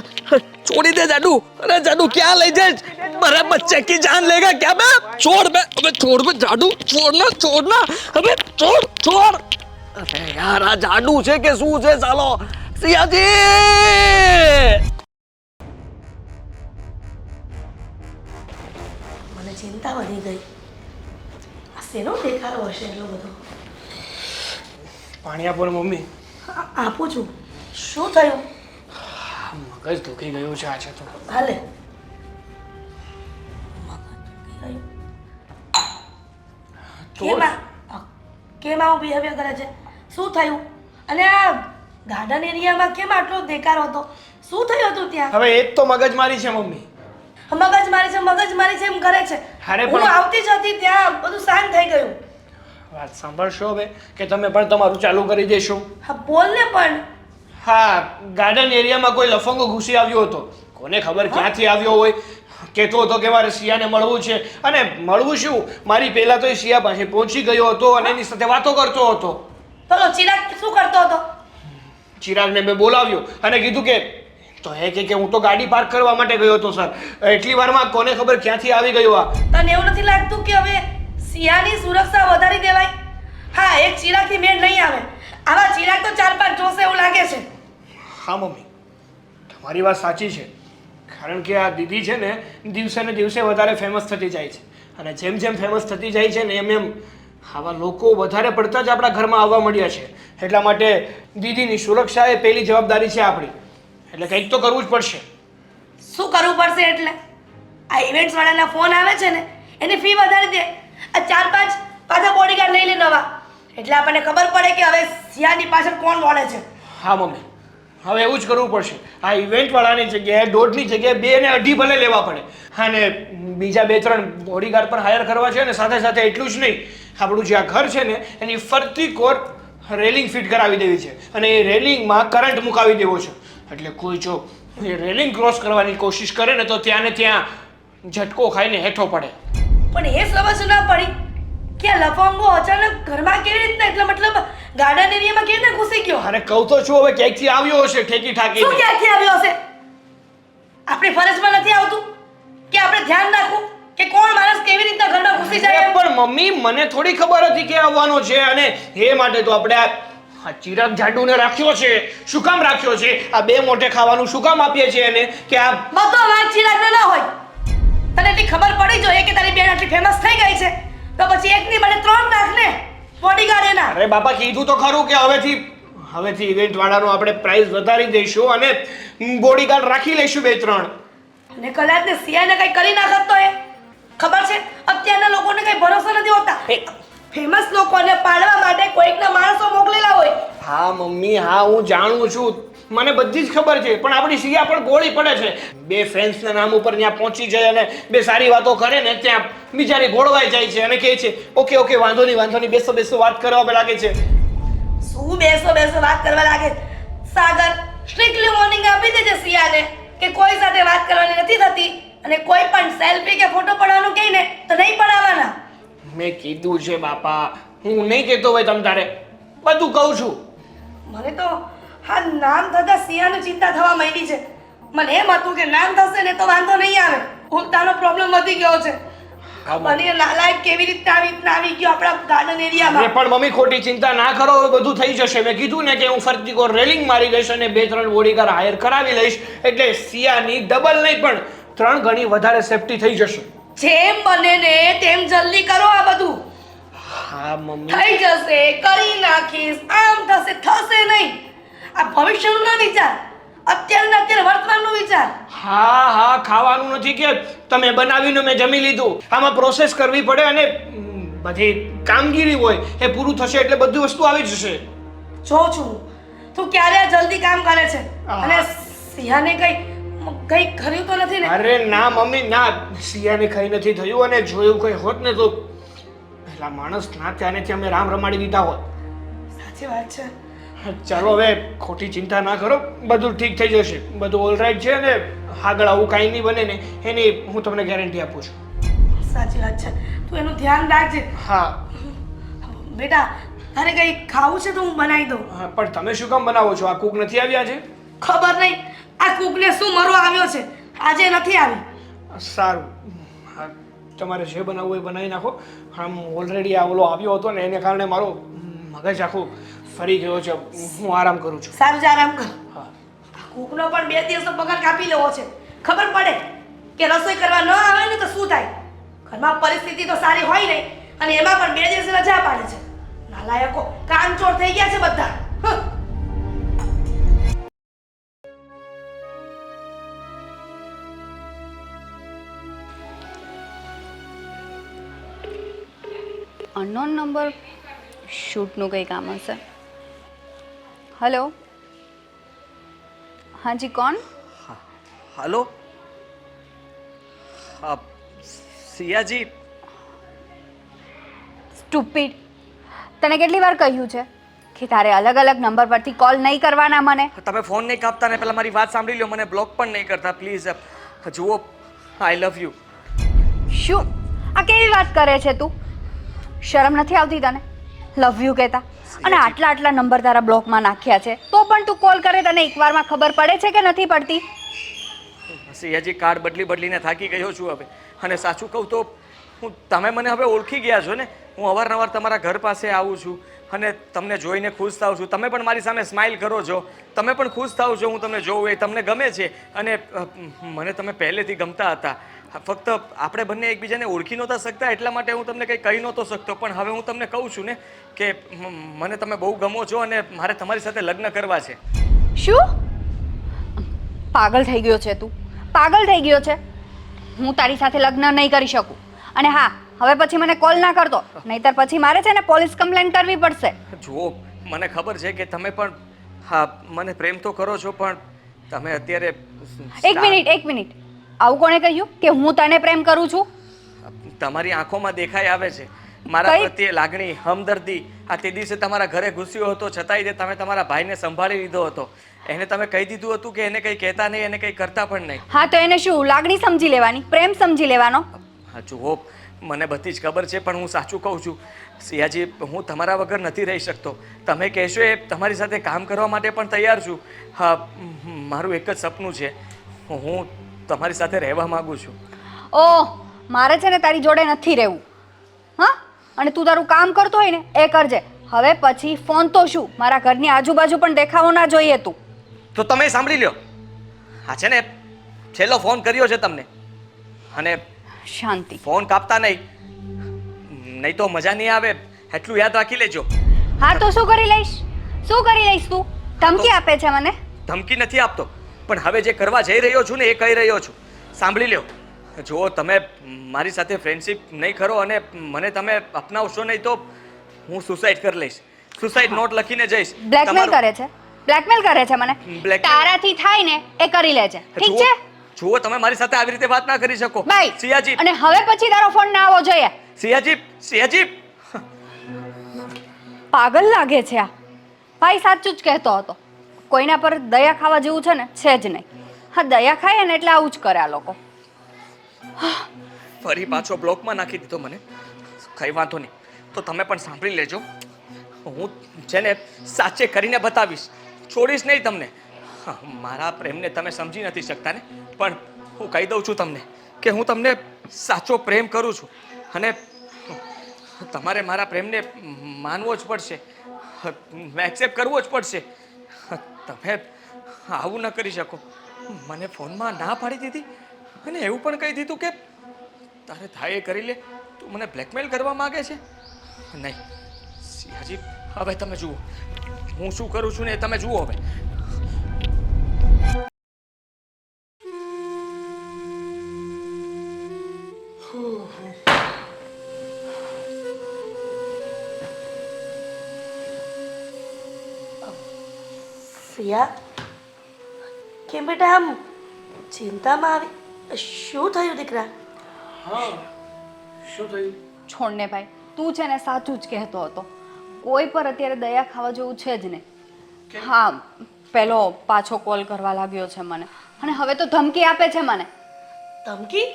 છોડી દે જાડુ. અરે જાડુ ક્યાં લઈ જાય? मेरे बच्चे की जान लेगा क्या? मैं छोड़, मैं अबे छोड़, मैं जाडू छोड़ना अबे छोड़. अरे यार आ जाडू છે કે શું છે સાલો? સિયાજી! મને ચિંતા વધી ગઈ. આ શેનો દેખાડો હશે એટલો બધો? પાણી આપો ને મમ્મી. આપું છું. શું થયું? મગજ દુખી ગયું છે આજે તો. હાલે. કેમ આવું બિહેવિયર કરે છે? શું થયું? અને આ ગાર્ડન એરિયામાં કેમ આટલો દેખાડો હતો? શું થયું હતું ત્યાં? હવે એ જ તો મગજમારી છે મમ્મી. મગજમારી છે એમ કરે છે. અરે હું પણ- આવતી જ હતી ત્યાં બધું શાંત થઈ ગયું. વાત સાંભળશો હવે કે તમે પણ તમારું ચાલુ કરી દેશો? હા બોલ ને પણ. હા, ગાર્ડન એરિયામાં કોઈ લફંગો ઘૂસી આવ્યો હતો. કોને ખબર ક્યાંથી આવ્યો હોય. કહેતો હતો કે મારે સિયાને મળવું છે, અને મળવું શું, મારી પહેલા તો એ સિયા પાસે પહોંચી ગયો હતો અને એની સાથે વાતો કરતો હતો. પેલો ચિરાગ શું કરતો હતો? ચિરાગને મેં બોલાવ્યો અને કીધું કે તો એ કે હું તો ગાડી પાર્ક કરવા માટે ગયો હતો સર. એટલી વારમાં કોને ખબર ક્યાંથી આવી ગયો આ. તને એવું નથી લાગતું કે હવે સિયાની સુરક્ષા વધારી દેવાય? હા, એક ચિરાગથી મેળ નહીં આવે. આવા ચિરાગ તો 4-5 જોશે એવું લાગે છે. હા મમ્મી, તમારી વાત સાચી છે. કારણ કે આ દીદી છે ને દિવસે ને દિવસે વધારે ફેમસ થતી જાય છે, અને જેમ જેમ ફેમસ થતી જાય છે ને એમ એમ આવા લોકો વધારે પડતા જ આપણા ઘરમાં આવવા મળ્યા છે. એટલા માટે દીદીની સુરક્ષા એ પહેલી જવાબદારી છે આપણી. એટલે કંઈક તો કરવું જ પડશે. શું કરવું પડશે એટલે? આ ઇવેન્ટ્સ વાળાના ફોન આવે છે ને એની ફી વધારી દે. આ 4-5 પાછા બોડીગાર્ડ લઈ લે નવા, એટલે આપણને ખબર પડે કે હવે સિયાની પાછળ કોણ વળે છે. હા મમ્મી, હવે એવું જ કરવું પડશે. આ ઇવેન્ટ વાળાની જગ્યાએ 1.5ની જગ્યાએ 2 ને 2.5 ભલે લેવા પડે, અને બીજા 2-3 બોડીગાર્ડ પણ હાયર કરવા છે, અને સાથે સાથે એટલું જ નહીં, આપણું જે આ ઘર છે ને એની ફરતી કોર રેલિંગ ફિટ કરાવી દેવી છે, અને એ રેલિંગમાં કરંટ મુકાવી દેવો છે. એટલે કોઈ જો એ રેલિંગ ક્રોસ કરવાની કોશિશ કરે ને તો ત્યાં ને ત્યાં ઝટકો ખાઈને હેઠો પડે. પણ એ સમજ ના પડી કે આ લફંગો અચાનક ઘરમાં કેવી રીતના, એટલે મતલબ ગાર્ડન એરિયામાં કેવી રીતે ઘૂસી ગયો? અરે કહું તો છું, હવે ક્યાંકથી આવ્યો હશે ઠેકી ઠાકી. શું ક્યાંથી આવ્યો હશે? આપણી ફરજમાં નથી આવતું કે આપણે ધ્યાન રાખવું કે કોણ માણસ કેવી રીતના ઘરમાં ઘૂસી જાય એમ? પણ મમ્મી, મને થોડી ખબર હતી કે આવવાનો છે, અને એ માટે તો આપણે આ ચિરાગ જાડુને રાખ્યો છે. શું કામ રાખ્યો છે? આ 2 મોઢે ખાવાનું શું કામ આપીએ છીએ એને? કે આ બધો વાત ચિરાગને ના હોય. તને એટલી ખબર પડી જોઈએ કે તારી બેન આટલી ફેમસ થઈ ગઈ છે તો પછી એકની બને 3 નાખ ને બોડીગાર્ડ એના. અરે બાપા, કીધું તો ખરું કે હવેથી ઇવેન્ટ વાળાનો આપણે પ્રાઇસ વધારી દઈશું અને બોડીગાર્ડ રાખી લઈશું 2-3. અને કદાચ ને સિયાને કઈ કરી નાખત તો એ ખબર છે, અત્યારના લોકોને કઈ ભરોસો નથી હોતા. ફેમસ લોકોને પાડવા માટે કોઈકના માણસો મોકલેલા હોય. હા મમ્મી, હા હું જાણું છું, મને બધી જ ખબર છે પણ આપણી સિયા પણ ગોળી પડે છે બે ફ્રેન્ડ્સના નામ ઉપર ત્યાં પહોંચી જાય અને બે સારી વાતો કરે ને ત્યાં બિચારી ગોળવાઈ જાય છે અને કહે છે ઓકે ઓકે વાંધો નહીં બેસો બેસો વાત કરવા લાગે છે. શું બેસો બેસો વાત કરવા લાગે? સાગર સ્ટ્રિક્ટલી વોર્નિંગ આપી દેજે સિયાને કે કોઈ સાથે વાત કરવાની નથી થતી અને કોઈ પણ સેલ્ફી કે ફોટો પડાવવાનું કહે ને તો નહીં પડાવવાના. મેં કીધું છે બાપા, હું નહીં કહેતો હોય તમ તારે, બધું કહું છું. મને તો હા નામ થતા સિયાની ચિંતા થવા માંડી છે. મને એમ હતું કે નામ થશે ને તો વાંધો નહીં આવે, ઉલટાનો પ્રોબ્લેમ વધી ગયો છે. મને નાલાયક કેવી રીતે આવી ગયો આપણા ગાર્ડન એરિયામાં. પણ મમ્મી ખોટી ચિંતા ના કરો, હવે બધું થઈ જશે. મેં કીધું ને કે હું ફરતી કોર રેલિંગ મારી દઈશ અને 2-3 બોડીગાર્ડ હાયર કરાવી લઈશ એટલે સિયાની ડબલ નહીં પણ 3 ગણી વધારે સેફટી થઈ જશે. જેમ બને ને તેમ જલ્દી કરો આ બધું. હા મમ્મી, થઈ જશે, કરી નાખીશ, આમ થશે થશે નહીં. આ ભવિષ્યનું ના વિચાર, અત્યારે વર્તમાનનું વિચાર. હા ખાવાનું નથી કે તમે બનાવીને મેં જમી લીધું. આમાં પ્રોસેસ કરવી પડે અને બધી કામગીરી હોય એ પૂરું થશે એટલે બધી વસ્તુ આવી જશે. જોઉં છું તું ક્યારે જલ્દી કામ કરે છે અને સિંહાને કઈ કર્યું તો નથી ને? અરે ના મમ્મી ના, સિયાને કઈ નથી થયું અને જોયું કઈ હોત ને તો પેલા માણસ ના ત્યાંથી અમે રામ રમાડી દીધા હોત. સાચી વાત છે. ચાલો હવે ખોટી ચિંતા ના કરો, બધું ઠીક થઈ જશે, બધું ઓલરાઈટ છે ને આગળ આવું કાંઈ નહીં બને ને એની હું તમને ગેરંટી આપું છું. સાચી વાત છે, તું એનું ધ્યાન રાખજે. હા બેટા તારે કઈ ખાવું છે તો હું બનાવી દઉં. હા પણ તમે શું કામ બનાવો છો? આ કુક નથી આવ્યા છે? ખબર નહીં આ કુકને શું મરો આવ્યો છે, આજે નથી આવી. સારું, હા તમારે જે બનાવવું એ બનાવી નાખો. આમ ઓલરેડી આ ઓલો આવ્યો હતો ને એને કારણે મારો મગજ આખું ફરી ગયો છે, હું આરામ કરું છું. સારું જ આરામ કર. હા કુકનો પણ 2 દિવસનો પગાર કાપી લેવો છે. ખબર પડે કે રસોઈ કરવા ન આવે ને તો શું થાય. ઘરમાં પરિસ્થિતિ તો સારી હોય નહીં અને એમાં પણ 2 દિવસ રજા પાડે છે. નાલાયકો કામચોર થઈ ગયા છે બધા. અનનોન નંબર શૂટનું કંઈ કામ હશે. હેલો, હા જી કોણ? હલો, હા સિયાજી. સ્ટુપિડ, તને કેટલી વાર કહ્યું છે કે તારે અલગ અલગ નંબર પરથી કોલ નહીં કરવાના મને? તમે ફોન નહીં કાપતા ને પહેલાં મારી વાત સાંભળી લો, મને બ્લોક પણ નહીં કરતા પ્લીઝ. જુઓ, આઈ લવ યુ. શું આ કેવી વાત કરે છે તું? શરમ નથી આવતી તને લવ યુ કહેતા? અને આટલા નંબર તારા બ્લોકમાં નાખ્યા છે તો પણ તું કોલ કરે તને એકવારમાં ખબર પડે છે કે નથી પડતી? સિયાજી કાર્ડ બદલીને થાકી ગયો છું હવે. અને સાચું કહું તો તમે મને હવે ઓળખી ગયા છો ને. હું અવારનવાર તમારા ઘર પાસે આવું છું અને તમને જોઈને ખુશ થાઉં છું. તમે પણ મારી સામે સ્માઇલ કરો છો, તમે પણ ખુશ થાવ છો. હું તમને જોઉં એ તમને ગમે છે અને મને તમે પહેલેથી ગમતા હતા. ફક્ત આપણે બંને એકબીજાને ઓળખી નહોતા શકતા એટલા માટે હું તમને કંઈ કહી નહોતો શકતો. પણ હવે હું તમને કહું છું ને કે મને તમે બહુ ગમો છો અને મારે તમારી સાથે લગ્ન કરવા છે. શું? પાગલ થઈ ગયો છે તું? પાગલ થઈ ગયો છે? હું તારી સાથે લગ્ન નહીં કરી શકું. અને હા, હવે પછી મને કોલ ના કરતો, નહીતર પછી મારે છે ને પોલીસ કમ્પ્લેન કરવી પડશે. જુઓ, મને ખબર છે કે તમે પણ હા મને પ્રેમ તો કરો છો પણ તમે અત્યારે એક મિનિટ આવું કોણે કહ્યું કે હું તને પ્રેમ કરું છું? તમારી આંખોમાં દેખાઈ આવે છે મારા પ્રત્યે લાગણી, હમદર્દી. આ તે દિવસે તમારા ઘરે ઘૂસ્યો હતો છતાંય તમે તમારા ભાઈને સંભાળી લીધો હતો. એને તમે કહી દીધું હતું કે એને કંઈ કહેતા નહીં, એને કંઈ કરતા પણ નહીં. હા તો એને શું લાગણી સમજી લેવાની, પ્રેમ સમજી લેવાનો? હા જુઓ, મને બધી જ ખબર છે પણ હું સાચું કહું છું સિયાજી, હું તમારા વગર નથી રહી શકતો. તમે કહેશો એ તમારી સાથે કામ કરવા માટે પણ તૈયાર છું. હા, મારું એક જ સપનું છે, હું તમારી સાથે રહેવા માંગુ છું. ઓહ, મારે છે ને તારી જોડે નથી રહેવું. હા, અને તું તારું કામ કરતો હોય ને એ કરજે. હવે પછી ફોન તો શું, મારા ઘરની આજુબાજુ પણ દેખાવો ના જોઈએ તું. તો તમે સાંભળી લ્યો, હા છે ને છેલ્લો ફોન કર્યો છે તમને અને શાંતિ. ફોન કાપતા નહીં તો મજા નહીં આવે, એટલું યાદ રાખી લેજો. હા તો શું કરી લઈશ? શું કરી લઈશ તું? ધમકી આપે છે મને? ધમકી નથી આપતો પણ હવે જે કરવા જઈ રહ્યો છું ને એ કહી રહ્યો છું. સાંભળી લ્યો, જો તમે મારી સાથે ફ્રેન્ડશિપ નહીં કરો અને મને તમે અપનાવશો નહીં તો હું સુસાઇડ કરી લઈશ. સુસાઇડ નોટ લખીને જઈશ. બ્લેકમેલ કરે છે? બ્લેકમેલ કરે છે મને Blackmail? તારાથી થાય ને એ કરી લેજે ઠીક છે જુઓ તમે મારી સાથે આવી રીતે વાત ના કરી શકો બાય સિયાજી અને હવે પછી તારો ફોન ના આવવો જોઈએ સિયાજી પાગલ લાગે છે આ ભાઈ સાચું જ કહેતો હતો કોઈના પર દયા ખાવા જેવું છે ને છે જ નહીં હા દયા ખાય ને એટલે આવું જ કરે આ લોકો ફરી પાછો બ્લોકમાં નાખી દીધો મને કઈ વાંધો નહીં તો તમે પણ સાંભળી લેજો હું છે ને સાચે કરીને બતાવીશ છોડીશ નહીં તમને હા, મારા પ્રેમને તમે સમજી નથી શકતા ને પણ હું કહી દઉં છું તમને કે હું તમને સાચો પ્રેમ કરું છું અને તમારે મારા પ્રેમને માનવો જ પડશે એક્સેપ્ટ કરવો જ પડશે તમે આવું ન કરી શકો મને ફોનમાં ના પાડી દીધી અને એવું પણ કહી દીધું કે તારે થાય એ કરી લે તું મને બ્લેકમેલ કરવા માંગે છે નહીં સિંહાજી હવે તમે જુઓ હું શું કરું છું ને એ તમે જુઓ હવે પ્રિયા કેમ બેટા આમ ચિંતામાં આવી શું થયું દીકરા હા શું થયું છોડને ભાઈ તું છે ને સાચું જ કહેતો હતો કોઈ પર અત્યારે દયા ખાવા જેવું છે જ નહીં હા પેલો પાછો કોલ કરવા લાગ્યો છે મને અને હવે તો ધમકી આપે છે મને ધમકી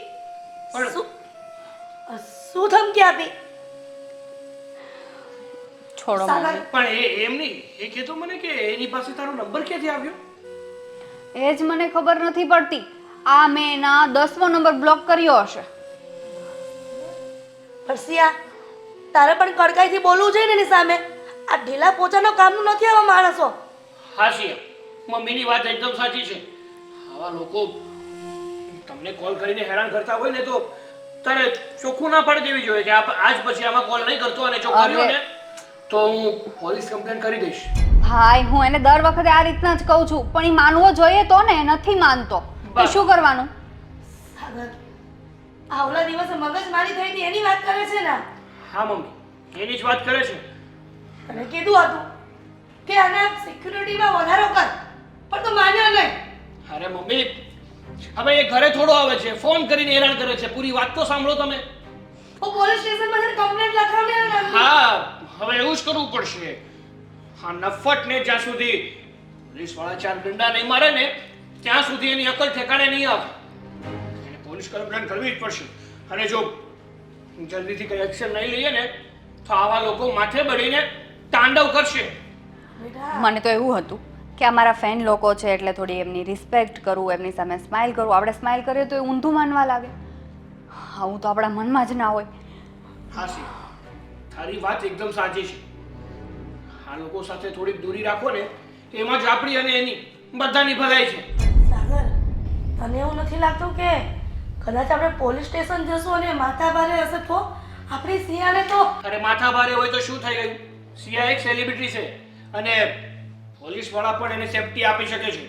શું શું ધમકી આપી છોડો સાગર. મને પણ એમ નહીં એ કહેતો મને કે એની પાસે તારો નંબર ક્યાંથી આવ્યો એ જ મને ખબર નથી પડતી આ મેં એના 10મો નંબર બ્લોક કર્યો હશે હર્ષિયા તારે પણ કડકાઈથી બોલવું જોઈએ ને એની સામે આ ઢીલા પોચાનો કામનું નથી આવા માણસો હા સિયા મમ્મીની વાત એકદમ સાચી છે આવા લોકો તમને કોલ કરીને હેરાન કરતા હોય ને તો તારે ચોખ્ખું ના પાડી દેવી જોઈએ કે આજ પછી આમાં કોલ નહીં કરતો અને જો કર્યો ને તો હું પોલીસ કમ્પ્લેન કરી દઈશ ભાઈ હું એને દર વખતે આ રીતના જ કહું છું પણ એ માનવો જોઈએ તો ને નથી માનતો તો શું કરવાનું સાગર આવલા દિવસે મગજ મારી થઈ હતી એની વાત કરે છે ને હા મમ્મી એની જ વાત કરે છે તને કીધું હતું કે આને સિક્યુરિટીમાં વધારો કર પણ તું માન્યો નહીં અરે મમ્મી હવે એ ઘરે થોડો આવે છે ફોન કરીને હેરાન કરે છે પૂરી વાત તો સાંભળો તમે હું પોલીસ સ્ટેશનમાં જઈને કમ્પ્લેન્ટ લખાવને ને હા હવે એવું જ કરવું પડશે હા નફટ ને જ્યાં સુધી પોલીસ વાળા ચાર ડંડા નહીં મારે ને ત્યાં સુધી એની અકલ ઠેકાણે નહીં આવે એને પોલીસ કમ્પ્લેન કરવી જ પડશે અને જો જલ્દીથી કઈ એક્શન નહીં લઈએ ને તો આવા લોકો માથે બળીને તાંડવ કરશે બેટા મને તો એવું હતું કે અમારા ફેન લોકો છે એટલે થોડી એમની રિસ્પેક્ટ કરું એમની સામે સ્માઇલ કરું આપણે સ્માઇલ કરીએ તો એ ઊંધું માનવા લાગે આવું તો આપણા મનમાં જ ના હોય હા સી તારી વાત એકદમ સાચી છે આ લોકો સાથે થોડીક દૂરી રાખો ને એમાં જ આપણી અને એની બધાની ભલાઈ છે સાગર તને એવું નથી લાગતું કે કદાચ આપણે પોલીસ સ્ટેશન જશું અને માથા ભારે હશે તો આપણી સિયાને તો અરે માથા ભારે હોય તો શું થઈ ગયું સિયા એક સેલિબ્રિટી છે અને પોલીસ વાળા પણ એને સેફટી આપી શકે છે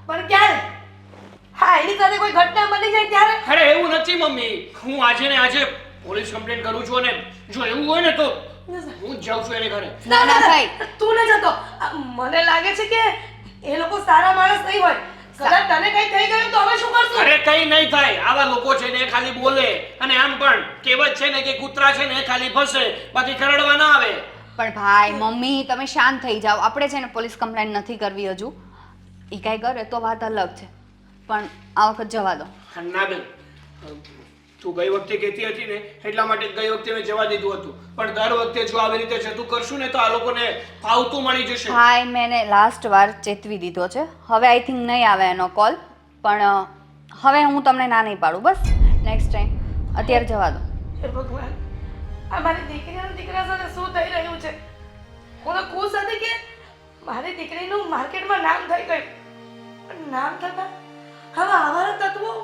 પણ ક્યારે હા એની સાથે કોઈ ઘટના બની જાય ત્યારે અરે એવું નથી મમ્મી હું આજે ને આજે પોલીસ કમ્પ્લેન કરું છું અને જો એવું હોય ને તો હું જ જાઉં છું એને ઘરે ના ના ભાઈ તું ન જતો મને લાગે છે કે એ લોકો સારા માણસ નહીં હોય કદાચ તને કઈ થઈ ગયું તો હવે શું કરશું અરે કઈ નહીં થાય આવા લોકો છે ને એ ખાલી બોલે અને આમ પણ કહેવત છે ને કે કૂતરા છે ને એ ખાલી ફસે બાકી કરડવા ના આવે પણ ભાઈ મમ્મી તમે શાંત થઈ જાઓ આપણે છે ને પોલીસ કમ્પ્લેન નથી કરવી હજુ એ કાંઈ કરે તો વાત અલગ છે પણ આ વખત જવા દો ના બેન તું ગઈ વખતે કહેતી હતી ને એટલા માટે ગઈ વખતે મેં જવા દીધું હતું પણ દર વખતે જો આવી રીતે જતું કરશું ને તો આ લોકોને ફાવતું મળી જશે ભાઈ મેં એને લાસ્ટ વાર ચેતવી દીધો છે હવે આઈ થિંક નહીં આવે એનો કોલ પણ હવે હું તમને ના નહીં પાડું બસ નેક્સ્ટ ટાઈમ અત્યારે જવા દો હે ભગવાન આ મારી દીકરી અને દીકરા સાથે શું થઈ રહ્યું છે હું તો ખુશ હતી કે મારી દીકરીનું માર્કેટમાં નામ થઈ ગયું પણ નામ થતા હવે આવા તત્વો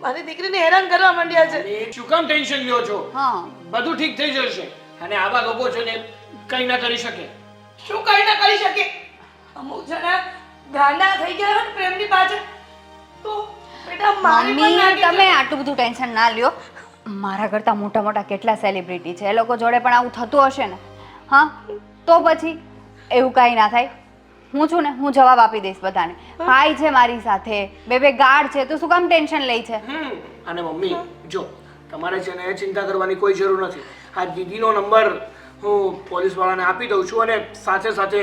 મારી દીકરીને હેરાન કરવા માંડ્યા છે અને શું કામ ટેન્શન લ્યો છો હા બધું ઠીક થઈ જશે અને આવા લોકો છે ને કંઈ ના કરી શકે શું કઈ ના કરી શકે અમુક જણા ગાંડા થઈ ગયા હોય ને પ્રેમની પાછળ તો બેટા મારી પણ મમ્મી લાગી તમે આટલું બધું ટેન્શન ના લ્યો મારા કરતાં મોટા મોટા કેટલા સેલિબ્રિટી છે એ લોકો જોડે પણ આવું થતું હશે ને હા તો પછી એવું કાંઈ ના થાય હું છું ને, હું જવાબ આપી દઈશ બધાને. ભાઈ છે મારી સાથે, બે ગાર્ડ છે, તો શું કામ ટેન્શન લે છે? અને મમ્મી જો તમારે છે ને ચિંતા કરવાની કોઈ જરૂર નથી. આ દીદીનો નંબર હું પોલીસવાળાને આપી દઉં છું અને સાથે સાથે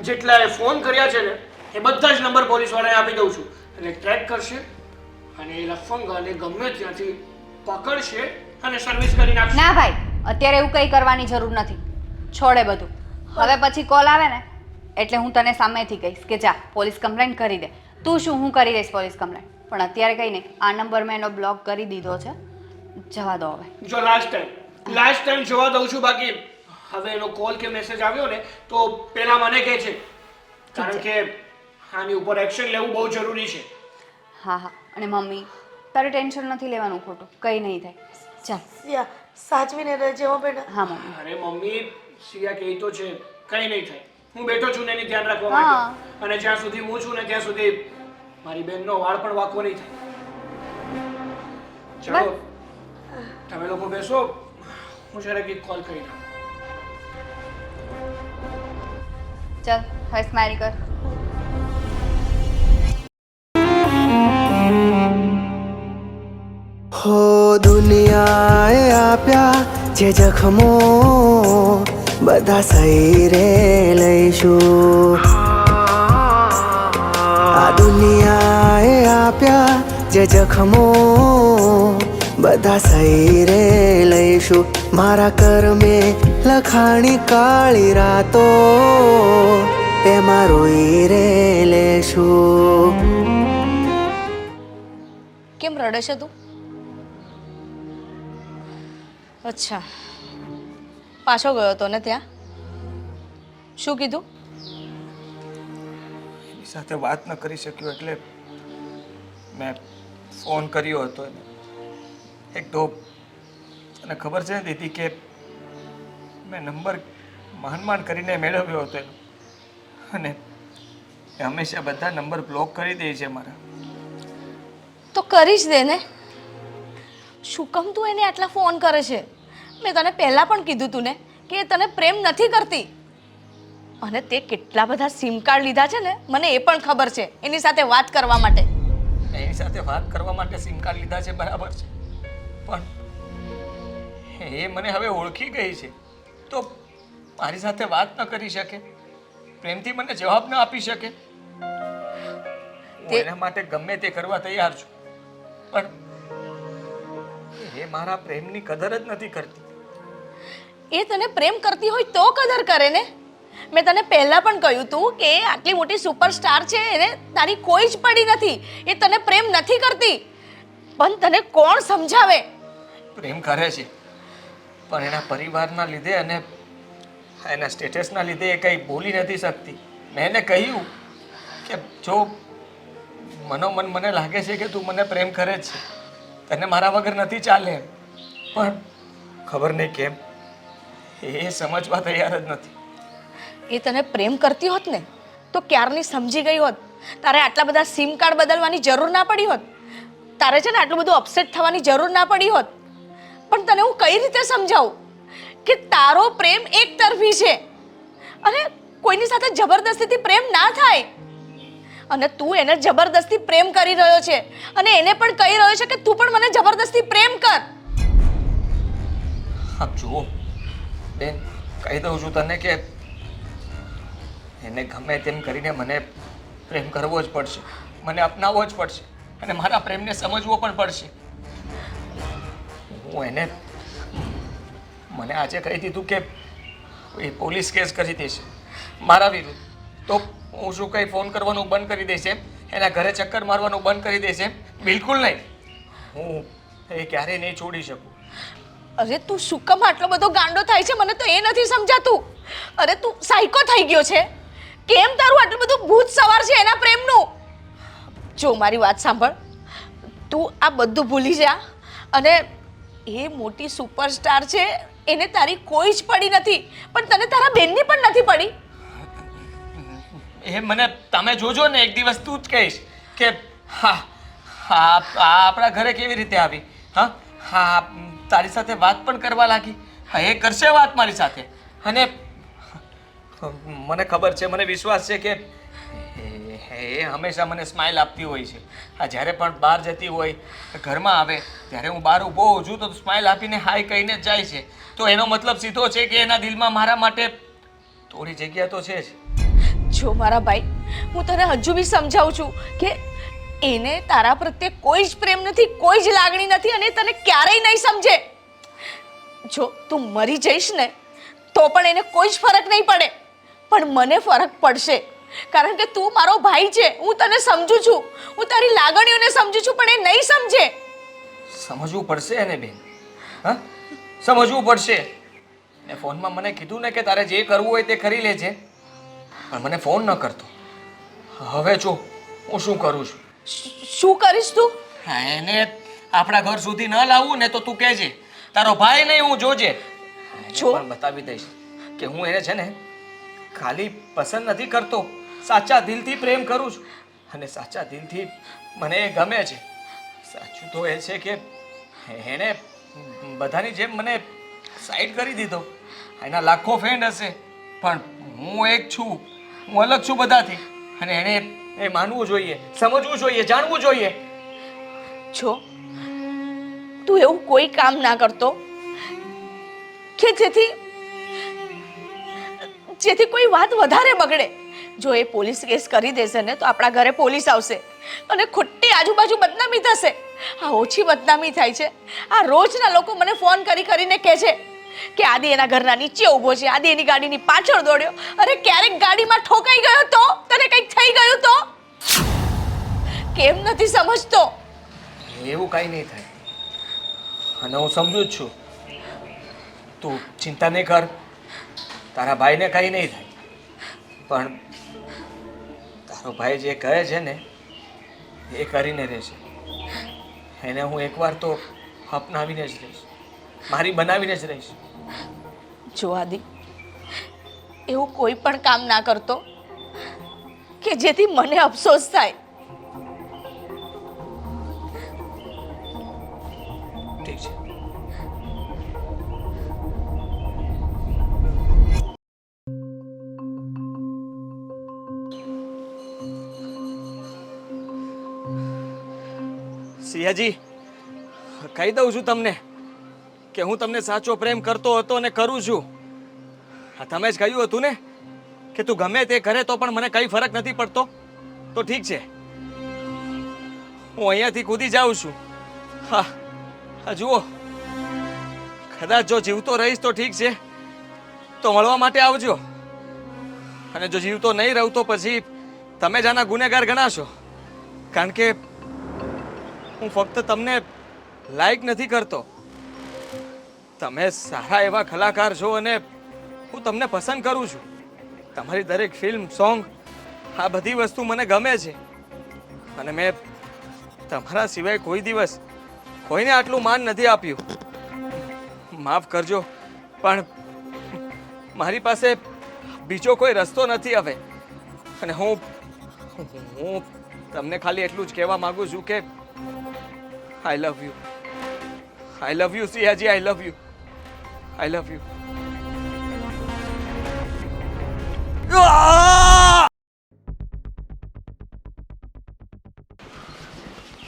જેટલાએ ફોન કર્યા છે ને એ બધા જ નંબર પોલીસવાળાને આપી દઉં છું. એટલે ટ્રેક કરશે અને એ લફંગાને ગમે ત્યાંથી પકડશે અને સર્વિસ કરી નાખશે. ના ભાઈ, અત્યારે એવું કંઈ કરવાની જરૂર નથી. છોડે બધું. હવે પછી કોલ આવે ને એટલે હું તને સામેથી કહીશ કે જા પોલીસ કમ્પ્લેન્ટ કરી દે. તું શું, હું કરી દઈશ પોલીસ કમ્પ્લેન્ટ. પણ અત્યારે કંઈ નહીં, આ નંબર મેં એનો બ્લોક કરી દીધો છે. જવા દો હવે. જો લાસ્ટ ટાઈમ જોવા દઉં છું. બાકી હવે એનો કોલ કે મેસેજ આવ્યો ને તો પહેલા મને કહે છે, કારણ કે આની ઉપર એક્શન લેવું બહુ જરૂરી છે. હા હા, અને મમ્મી તારે ટેન્શન નથી લેવાનું ખોટું, કંઈ નહીં થાય. ચાલ. સિયા સાચવીને રહેજે હો બેટા. હા મમ્મી. અરે મમ્મી, સિયા કહે તો છે કંઈ નહીં થાય. હું બેઠો છું ને એની ધ્યાન રાખવા માટે. અને જ્યાં સુધી હું છું ને ત્યાં સુધી મારી બહેનનો વાળ પણ વાંકો નહીં થાય. ચાલો તમે લોકો બેસો, હું જરા કંઈક કોલ કરી નાખું. ચાલ હવે સ્માઈલ કર. હો દુનિયાએ આપ્યા જે જખમો બધા સહી રે લઈશું. આ દુનિયાએ આપ્યા જે જખમો બધા સહી રે લઈશું. મારા કર્મે લખાણી કાળી રાતો એમાં રોઈ રે લેશું. કેમ રડે છે તું? અચ્છા, પાછો ગયો તો ને ત્યાં? શું કીધું? એની સાથે વાત ન કરી શક્યો એટલે મેં ફોન કર્યો હતો એને. એક તો તને ખબર છે ને દીદી કે મેં નંબર માંડ કરીને મેળવ્યો હતો એનો, અને એ હંમેશા બધા નંબર બ્લોક કરી દે છે મારા. તો કરી જ દે ને. શું કામ તું એને આટલા ફોન કરે છે? મેં તને પહેલાં પણ કીધું તું ને કે એ તને પ્રેમ નથી કરતી. અને તે કેટલા બધા સિમ કાર્ડ લીધા છે ને મને એ પણ ખબર છે, એની સાથે વાત કરવા માટે. એની સાથે વાત કરવા માટે સિમ કાર્ડ લીધા છે બરાબર છે, પણ એ મને હવે ઓળખી ગઈ છે તો મારી સાથે વાત ન કરી શકે, પ્રેમથી મને જવાબ ન આપી શકે. હું એના માટે ગમે તે કરવા તૈયાર છું, પણ એ મારા પ્રેમની કદર જ નથી કરતી. એ તને પ્રેમ કરતી હોય તો કદર કરે ને. મેં તને પહેલાં પણ કહ્યું તું કે એ આટલી મોટી સુપરસ્ટાર છે, એને તારી કોઈ જ પડી નથી. એ તને પ્રેમ નથી કરતી, પણ તને કોણ સમજાવે? પ્રેમ કરે છે પણ એના પરિવારના લીધે અને એના સ્ટેટસના લીધે એ કંઈ બોલી નથી શકતી. મેં એને કહ્યું કે જો મનોમન મને લાગે છે કે તું મને પ્રેમ કરે છે, તને મારા વગર નથી ચાલે, પણ ખબર નહીં કેમ એ સમજવા તૈયાર જ નથી. એ તને પ્રેમ કરતી હોત ને તો ક્યારની સમજી ગઈ હોત. તારે આટલા બધા સિમ કાર્ડ બદલવાની જરૂર ના પડી હોત. તારે છે ને આટલું બધું અપસેટ થવાની જરૂર ના પડી હોત. પણ તને હું કઈ રીતે સમજાવું કે તારો પ્રેમ એક તરફી છે અને કોઈની સાથે જબરદસ્તીથી પ્રેમ ના થાય. અને તું એને જબરદસ્તી પ્રેમ કરી રહ્યો છે અને એને પણ કહી રહ્યો છે કે તું પણ મને જબરદસ્તી પ્રેમ કર. આપ જુઓ બેન, કહી દઉં છું તને કે એને ગમે તેમ કરીને મને પ્રેમ કરવો જ પડશે, મને અપનાવવો જ પડશે અને મારા પ્રેમને સમજવો પણ પડશે. હું એને મને આજે કહી દીધું કે એ પોલીસ કેસ કરી દેશે મારા વિરુદ્ધ, તો હું શું કંઈ ફોન કરવાનું બંધ કરી દેશે, એના ઘરે ચક્કર મારવાનું બંધ કરી દેશે? બિલકુલ નહીં. હું એ ક્યારેય નહીં છોડી શકું. અરે તું શું કામ આટલો બધો ગાંડો થાય છે? મને તો એ નથી સમજાતું. અરે તું સાયકો થઈ ગયો છે. કેમ તારું આટલું બધું ભૂત સવાર છે એના પ્રેમનું? જો મારી વાત સાંભળ, તું આ બધું ભૂલી જા. અને એ મોટી સુપરસ્ટાર છે, એને તારી કોઈ જ પડી નથી, પણ તને તારા બેનની પણ નથી પડી. એ મને તમે જોજો ને એક દિવસ તું જ કહીશ કે હા હા આપણા ઘરે કેવી રીતે આવી. હા હા, તારી સાથે વાત પણ કરવા લાગી. હા, એ કરશે વાત મારી સાથે. અને મને ખબર છે, મને વિશ્વાસ છે કે એ હંમેશા મને સ્માઇલ આપતી હોય છે. આ જ્યારે પણ બહાર જતી હોય ઘરમાં આવે ત્યારે હું બહાર ઊભો હોઉં છું તો સ્માઇલ આપીને હાય કહીને જ જાય છે. તો એનો મતલબ સીધો છે કે એના દિલમાં મારા માટે થોડી જગ્યા તો છે જ. જો મારા ભાઈ, હું તને હજુ બી સમજાવું છું કે એને તારા પ્રત્યે કોઈ જ પ્રેમ નથી, કોઈ જ લાગણી નથી અને તને ક્યારેય નહીં સમજે. જો તું મરી જઈશ ને તો પણ એને કોઈ જ ફરક નહીં પડે, પણ મને ફરક પડશે. કારણ કે તું મારો ભાઈ છે, હું તને સમજુ છું, હું તારી લાગણીઓને સમજુ છું, પણ એ નહીં સમજે. સમજવું પડશે એને બેન, હા સમજવું પડશે. ને ફોનમાં મને કીધું ને કે તારે જે કરવું હોય તે કરી લેજે, પણ મને ફોન ન કરતો. હવે જો હું શું કરું છું. શું કરીશ તું? હા, એને આપણા ઘર સુધી ન લાવવું ને તો તું કહેજે. તારો ભાઈ નહીં, હું જોજે. જો. પણ બતાવી દઈશ કે હું એને છે ને ખાલી પસંદ નથી કરતો, સાચા દિલથી પ્રેમ કરું છું. અને સાચા દિલથી મને એ ગમે છે. સાચું તો એ છે કે એણે બધાની જેમ મને સાઈડ કરી દીધો. એના લાખો ફ્રેન્ડ હશે, પણ હું એક છું, હું અલગ છું બધાથી. અને એણે એ માનવું જોઈએ, સમજવું જોઈએ, જાણવું જોઈએ. જો તું એવું કોઈ કામ ના કરતો કે જેથી કોઈ વાત વધારે બગડે. જો એ પોલીસ કેસ કરી દેશે ને તો આપણા ઘરે પોલીસ આવશે અને ખોટી આજુબાજુ બદનામી થશે. આ ઓછી બદનામી થાય છે. આ રોજના લોકો મને ફોન કરીને કહે છે કે આદિ એના ઘરના નીચે ઊભો છે, આદિ એની ગાડીની પાછળ દોડ્યો. અરે ક્યારેક ગાડીમાં ઠોકાઈ ગયો તો, તને કંઈક થઈ ગયું તો કેમ નથી સમજતો? એવું કાંઈ નહીં થાય અને હું સમજુ જ છું. તું ચિંતા નહીં કર, તારા ભાઈને કંઈ નહીં થાય. પણ તારો ભાઈ જે કહે છે ને એ કરીને રહેશે. એને હું એકવાર તો અપનાવીને જ રહીશ, મારી બનાવીને જ રહીશ. જો આદિ, એવું કોઈ પણ કામ ના કરતો કે જેથી મને અફસોસ થાય. ઠીક છે. સિયાજી, કહી દઉં છું તમને કે હું તમને સાચો પ્રેમ કરતો હતો અને કરું છું. હા, તમે જ કહ્યું હતું ને કે તું ગમે તે કરે તો પણ મને કંઈ ફરક નથી પડતો. તો ઠીક છે, હું અહીંયાથી કૂદી જાઉં છું. હા હા, જુઓ, કદાચ જો જીવતો રહીશ તો ઠીક છે, તો મળવા માટે આવજો. અને જો જીવતો નહીં રહું તો પછી તમે જ આના ગુનેગાર ગણાશો. કારણ કે હું ફક્ત તમને લાઈક નથી કરતો, તમે સારા એવા કલાકાર છો અને હું તમને પસંદ કરું છું. તમારી દરેક ફિલ્મ, સોંગ, આ બધી વસ્તુ મને ગમે છે. અને મેં તમારા સિવાય કોઈ દિવસ કોઈને આટલું માન નથી આપ્યું. માફ કરજો, પણ મારી પાસે બીજો કોઈ રસ્તો નથી હવે. અને હું તમને ખાલી એટલું જ કહેવા માંગુ છું કે I love you. I love you Siyaji, I love you. I love you.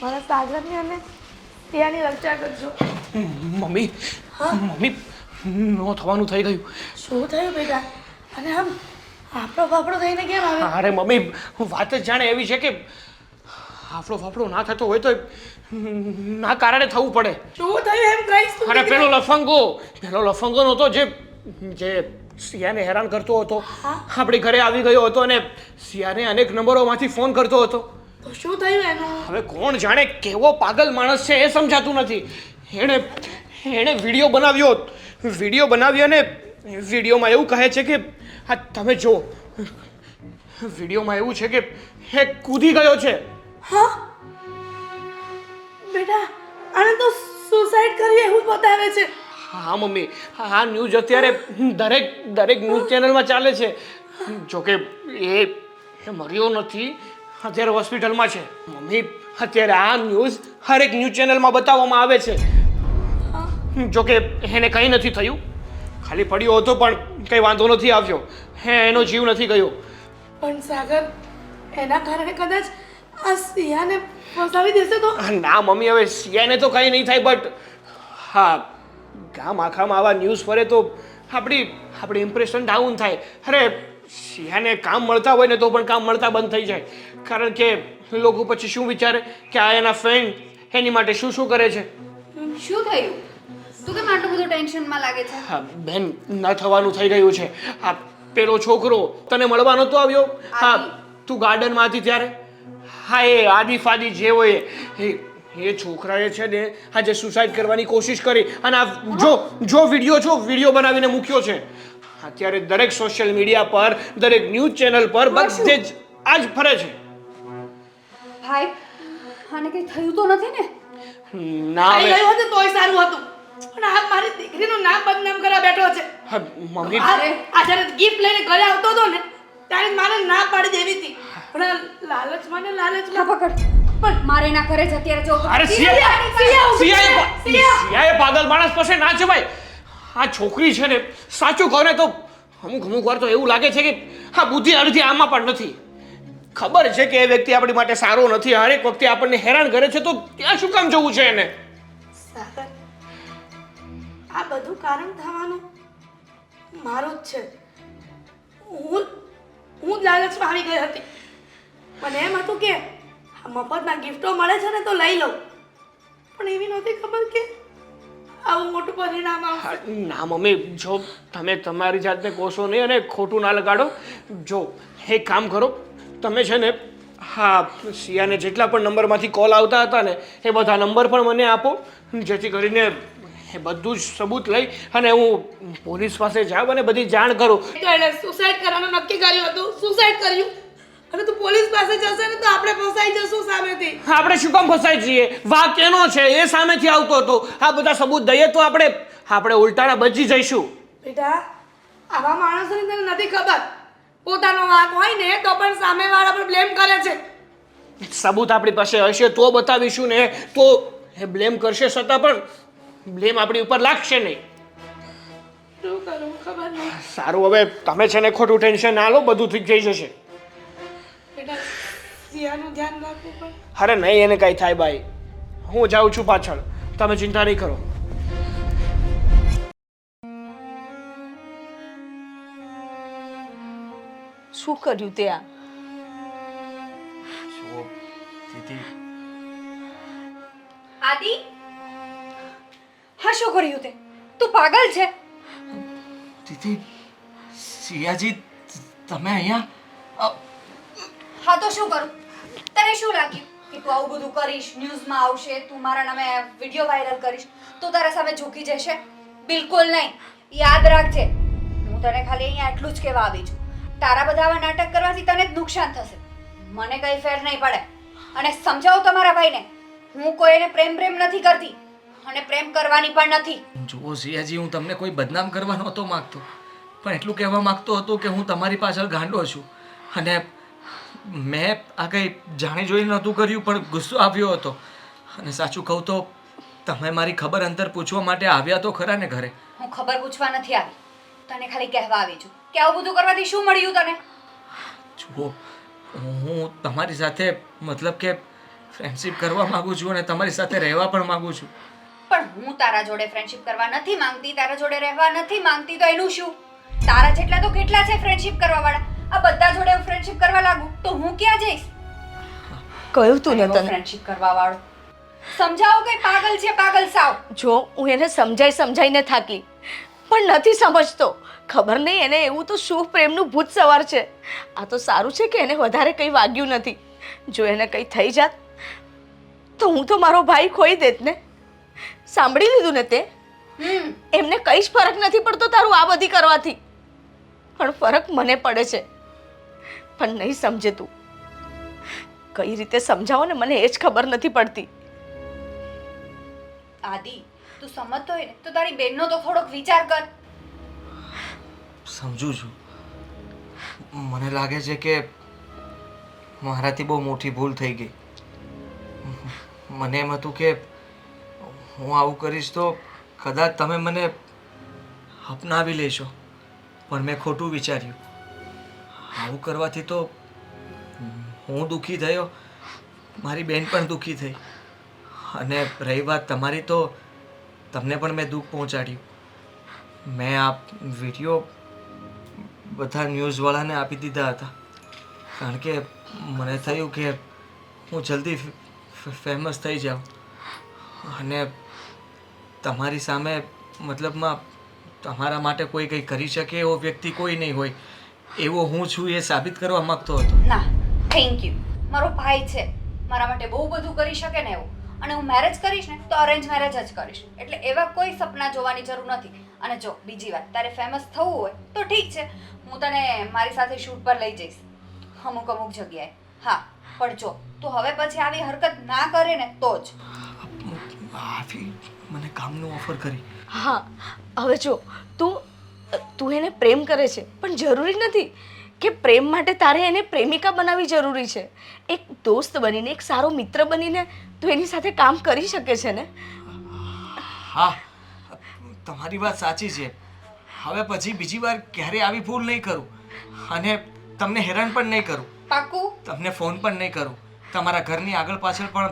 મારા સાગરની અને સિયાની રક્ષા કરજો. મમ્મી, મમ્મી, નો થવાનું થઈ ગયું. શું થયું બેટા? અને આમ આપણો ફાફડો થઈને કેમ આવે? અરે મમ્મી, વાત જ જાણે એવી છે કે હાફળો ફાફડો ના થતો હોય તો ના કારણે થવું પડે. શું થયું એમ કહીશ તું? અરે પેલો લફંગો નહોતો જે સિયાને હેરાન કરતો હતો, આપણી ઘરે આવી ગયો હતો અને સિયાને અનેક નંબરોમાંથી ફોન કરતો હતો. તો શું થયું એનું? હવે કોણ જાણે કેવો પાગલ માણસ છે એ સમજાતું નથી. એણે વિડીયો બનાવ્યો અને વિડીયોમાં એવું કહે છે કે હા તમે જો, વિડીયોમાં એવું છે કે એ કૂદી ગયો છે. હા બેટા, આને તો સુસાઇડ કરી એવું જ બતાવે છે. હા મમ્મી, આ ન્યૂઝ અત્યારે દરેક ન્યૂઝ ચેનલમાં ચાલે છે. જોકે એ મર્યો નથી, અત્યારે હોસ્પિટલમાં છે. મમ્મી, અત્યારે આ ન્યૂઝ હરેક ન્યૂઝ ચેનલમાં બતાવવામાં આવે છે. જોકે એને કંઈ નથી થયું, ખાલી પડ્યો હતો પણ કંઈ વાંધો નથી આવ્યો. એનો જીવ નથી ગયો. પણ સાગર, એના કારણે કદાચ આ સિયાને ફસાવી દેશે તો ના મમ્મી, હવે સિયાને તો કંઈ નહીં થાય, બટ હા, ગામ આખામાં આવા ન્યૂઝ ફરે તો આપણી ઇમ્પ્રેશન ડાઉન થાય. અરે સિયાને કામ મળતા હોય ને તો પણ કામ મળતા બંધ થઈ જાય, કારણ કે લોકો પછી શું વિચારે કે આ એના ફ્રેન્ડ એની માટે શું શું કરે છે. શું થયું? તું કેમ આટલું બધું ટેન્શનમાં લાગે છે? હા બેન, ન થવાનું થઈ રહ્યું છે. આ પેલો છોકરો તને મળવા નહોતો આવ્યો? હા, તું ગાર્ડનમાં હતી ત્યારે? હા, એ આદિ ફાદી જે હોય એ છોકરાએ છે ને આજે સુસાઇડ કરવાની કોશિશ કરી, અને આ જો વિડીયો બનાવીને મૂક્યો છે. અત્યારે દરેક સોશિયલ મીડિયા પર, દરેક ન્યૂઝ ચેનલ પર બધે જ આ જ ફરે છે. ભાઈ, આને કંઈ થયું તો નથી ને? ના આવી હવે ગયું હતું તોય સારું હતું, પણ આ મારી દીકરીનું નામ બદનામ કરવા બેઠો છે. હા, મમ્મી આ જ્યારે ગિફ્ટ લઈને ઘરે આવતો હતો ને ત્યારે જ મારે ના પાડી દેવી હતી, પણ આ લાલચમાં ને લાલચમાં પકડ. પણ મારે ના કરે છે અત્યારે જો. અરે સિયાએ પાગલ માણસ પાસે ના જવાય. આ છોકરી છે ને, સાચું કહો ને તો અમુક વાર તો એવું લાગે છે કે હા, બુદ્ધિ અડધી આમાં પણ નથી. ખબર છે કે એ વ્યક્તિ આપણી માટે સારો નથી, હરેક વખતે આપણને હેરાન કરે છે, તો ત્યાં શું કામ જવું છે એને? સાગર, આ બધું કારણ થવાનું મારું જ છે. હું જ લાલચમાં આવી ગઈ હતી. મને એમ હતું કે આ મફતમાં ગિફ્ટો મળે છે ને તો લઈ લઉં, પણ એવી નહોતી ખબર કે આવું મોટું પરિણામ આવશે. ના મમ્મી, જો તમે તમારી જાતને કોશો નહીં અને ખોટું ના લગાડો. જો એક કામ કરો, તમે છે ને, હા, સિયાને જેટલા પણ નંબરમાંથી કોલ આવતા હતા ને એ બધા નંબર પણ મને આપો, જેથી કરીને એ બધું જ સબૂત લઈ અને હું પોલીસ પાસે જાઉં અને બધી જાણ કરું. તો એણે સુસાઇડ કરવાનું નક્કી કર્યું હતું, સુસાઇડ કર્યું, અને તું પોલીસ પાસે જશે ને તો આપણે ફસાઈ જશું સામેથી. આપણે શું કામ ફસાઈ જઈએ? વાક એનો છે, એ સામેથી આવતો હતો. આ બધા સબૂત દઈએ તો આપણે ઉલટાના બચી જઈશું. બેટા, આવા માણસોની તને નથી ખબર, પોતાનો વાંક હોય ને તો પણ સામેવાળા પર બ્લેમ કરે છે. સબૂત આપણી પાસે હશે તો બતાવીશું ને, તો એ બ્લેમ કરશે, છતાં પણ બ્લેમ આપણી ઉપર લાગશે નહીં. શું કરું ખબર નહીં. સારું, હવે તમે છે ને ખોટું ટેન્શન ના લો, બધું ઠીક થઈ જશે. બેટા, સિયાનું ધ્યાન રાખવું પડે. અરે નહીં, એને કાંઈ થાય ભાઈ, હું જાઉં છું પાછળ, તમે ચિંતા નહીં કરો. શું કર્યું તે આ? આદિ, હા શું કર્યું તે? તું પાગલ છે? દીદી, સિયાજી, તમે અહીંયા? હા તો શું કરું? તને શું લાગ્યું કે તું આવું બધું કરીશ, ન્યૂઝમાં આવશે, તું મારા નામે વિડીયો વાયરલ કરીશ તો તારા સામે ઝૂકી જશે? બિલકુલ નહીં. યાદ રાખજે, હું તને ખાલી અહીંયા એટલું જ કહેવા આવી છું. તારા બધા આવા નાટક કરવાથી તને જ નુકસાન થશે, મને કંઈ ફેર નહીં પડે. અને સમજાવો તમારા ભાઈને, હું કોઈને પ્રેમ નથી કરતી અને પ્રેમ કરવાની પણ નથી. જુઓ સિયાજી, હું તમને કોઈ બદનામ કરવા નહોતો માંગતો, પણ એટલું કહેવા માંગતો હતો કે હું તમારી પાછળ ગાંડો છું, અને મેં આ કંઈ જાણી જોઈ નહોતું કર્યું, પણ ગુસ્સો આવ્યો હતો. અને સાચું કહું તો તમે મારી ખબર અંતર પૂછવા માટે આવ્યા તો ખરા ને ઘરે? હું ખબર પૂછવા નથી આવી, તને ખાલી કહેવા આવી છું કે આવું બધું કરવાથી શું મળ્યું તને. જુઓ, હું તમારી સાથે મતલબ કે ફ્રેન્ડશિપ કરવા માંગુ છું અને તમારી સાથે રહેવા પણ માંગુ છું. પણ હું તારા જોડે ફ્રેન્ડશિપ કરવા નથી માંગતી, તારા જોડે રહેવા નથી માંગતી, તો એનું શું? તારા જેટલા તો કેટલા છે ફ્રેન્ડશિપ કરવા વાળા? આ બધા જોડે ફ્રેન્ડશિપ કરવા લાગુ તો હું ક્યાં જઈશ? કહ્યું તું ને તને. ફ્રેન્ડશિપ કરવા વાળો સમજાવો, કઈ પાગલ છે, પાગલ સાવ. જો હું એને સમજાઈને થાકી, પણ નથી સમજતો. ખબર નહીં એને એવું તો શું પ્રેમનું ભૂત સવાર છે. આ તો સારું છે કે એને વધારે કંઈ વાગ્યું નથી. જો એને કંઈ થઈ જાત તો હું તો મારો ભાઈ ખોઈ દેત ને. સાંભળી લીધું ને તે? એમને કંઈ જ ફરક નથી પડતો તારું આ બધી કરવાથી, પણ ફરક મને પડે છે. પણ નહીં સમજે તું. કઈ રીતે સમજાવો ને, મને એ જ ખબર નથી પડતી. આદિ, તું સમજતો હોય ને તો તારી બેનનો તો થોડોક વિચાર કર. સમજુ છું. મને લાગે છે કે મારાથી બહુ મોટી ભૂલ થઈ ગઈ. મને એમ હતું કે હું આવું કરીશ તો કદાચ તમે મને અપનાવી લેશો, પણ મેં ખોટું વિચાર્યું. આવું કરવાથી તો હું દુઃખી થયો, મારી બેન પણ દુઃખી થઈ. અને રહી વાત તમારી, તો તમને પણ મેં દુઃખ પહોંચાડ્યું. મેં આ વિડીયો બધા ન્યૂઝવાળાને આપી દીધા હતા, કારણ કે મને થયું કે હું જલ્દી ફેમસ થઈ જાઉં. અને તમારી સામે મતલબમાં તમારા માટે કોઈ કંઈ કરી શકે એવો વ્યક્તિ કોઈ નહીં હોય, એવો હું છું એ સાબિત કરવા માગતો હતો. ના, થેન્ક યુ. મારો ભાઈ છે, મારા માટે બહુ બધું કરી શકે ને એવું. અને હું મેરેજ કરીશ ને તો અરેન્જ મેરેજ જ કરીશ, એટલે એવા કોઈ સપના જોવાની જરૂર નથી. અને જો બીજી વાત, તારે ફેમસ થવું હોય તો ઠીક છે, હું તને મારી સાથે શૂટ પર લઈ જઈશ અમુક જગ્યાએ. હા, પણ જો તું હવે પછી આવી હરકત ના કરે ને તો જ. આવી મને કામનું ઓફર કરી. હા, હવે જો તું એને પ્રેમ કરે છે, પણ જરૂરી નથી કે પ્રેમ માટે તારે એને પ્રેમિકા બનાવવી જરૂરી છે. એક દોસ્ત બનીને, એક સારો મિત્ર બનીને તું એની સાથે કામ કરી શકે છે ને. હા, તમારી વાત સાચી છે. હવે પછી બીજી વાર ક્યારે આવી ભૂલ નહીં કરું, અને તમને હેરાન પણ નહીં કરું. પાક્કું? તમને ફોન પણ નહીં કરું, તમારા ઘરની આગળ પાછળ પણ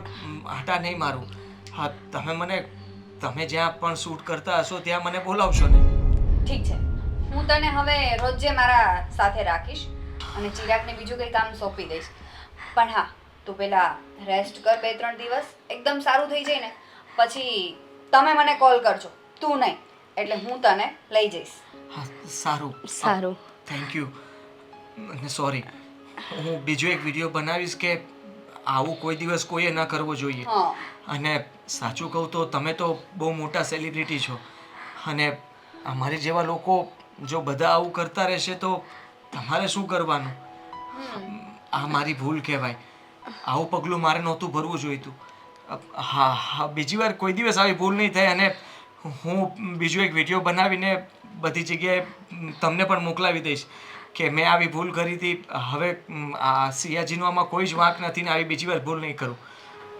આટા નહીં મારું. હા, તમે જ્યાં પણ શૂટ કરતા હશો ત્યાં મને બોલાવશો ને. ઠીક છે, હું તને હવે રોજે મારા સાથે રાખીશ અને ચિરાગને બીજું કંઈ કામ સોંપી દઈશ. પણ હા, તું પેલા રેસ્ટ કર 2-3 દિવસ, એકદમ સારું થઈ જાય ને પછી તમે મને કોલ કરજો, તું નહીં. એટલે હું તને લઈ જઈશ. હા, સારું સારું. Thank you. અને સોરી, હું બીજો એક વિડીયો બનાવીશ કે આવું કોઈ દિવસ કોઈએ ન કરવો જોઈએ. હા, અને સાચું કહું તો તમે તો બહુ મોટા સેલિબ્રિટી છો, અને અમારી જેવા લોકો જો બધા આવું કરતા રહેશે તો તમારે શું કરવાનું? આ મારી ભૂલ કહેવાય. આવું પગલું મારે નહોતું ભરવું જોઈતું. હા, બીજી વાર કોઈ દિવસ આવી ભૂલ નહીં થાય. અને હું બીજો એક વિડીયો બનાવીને બધી જગ્યાએ તમને પણ મોકલાવી દઈશ કે મેં આવી ભૂલ કરી હતી. હવે આ સિયાજીનો આમાં કોઈ જ વાંક નથી ને આવી બીજી વાર ભૂલ નહીં કરું.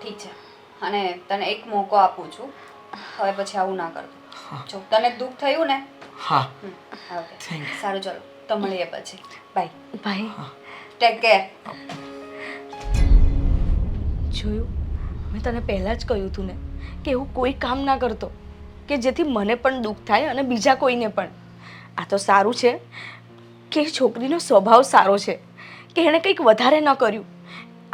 ઠીક છે. અને તને એક મોકો આપું છું, હવે પછી આવું ના કરતો. જો તને દુઃખ થયું ને. હા, ઓકે, થેન્ક યુ. સારું, ચલો તો મળીએ પછી. બાય. ભાઈ, ટેક કેર. જોયું, મેં તને પહેલાં જ કહ્યું હતું ને કે એવું કોઈ કામ ના કરતો કે જેથી મને પણ દુઃખ થાય અને બીજા કોઈને પણ. આ તો સારું છે કે છોકરીનો સ્વભાવ સારો છે કે એણે કંઈક વધારે ન કર્યું.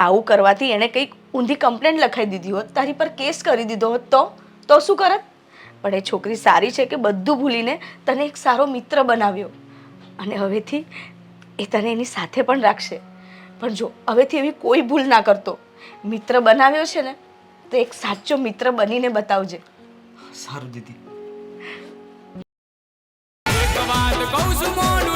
આવું કરવાથી એણે કંઈક ઊંધી કમ્પ્લેન્ટ લખાઈ દીધી હોત, તારી પર કેસ કરી દીધો હોત તો શું કરત? પણ એ છોકરી સારી છે કે બધું ભૂલીને તને એક સારો મિત્ર બનાવ્યો, અને હવેથી એ તને એની સાથે પણ રાખશે. પણ જો હવેથી એવી કોઈ ભૂલ ના કરતો. મિત્ર બનાવ્યો છે ને તો એક સાચો મિત્ર બનીને બતાવજે. સારું દીદી. એક વાત કહું છું મોને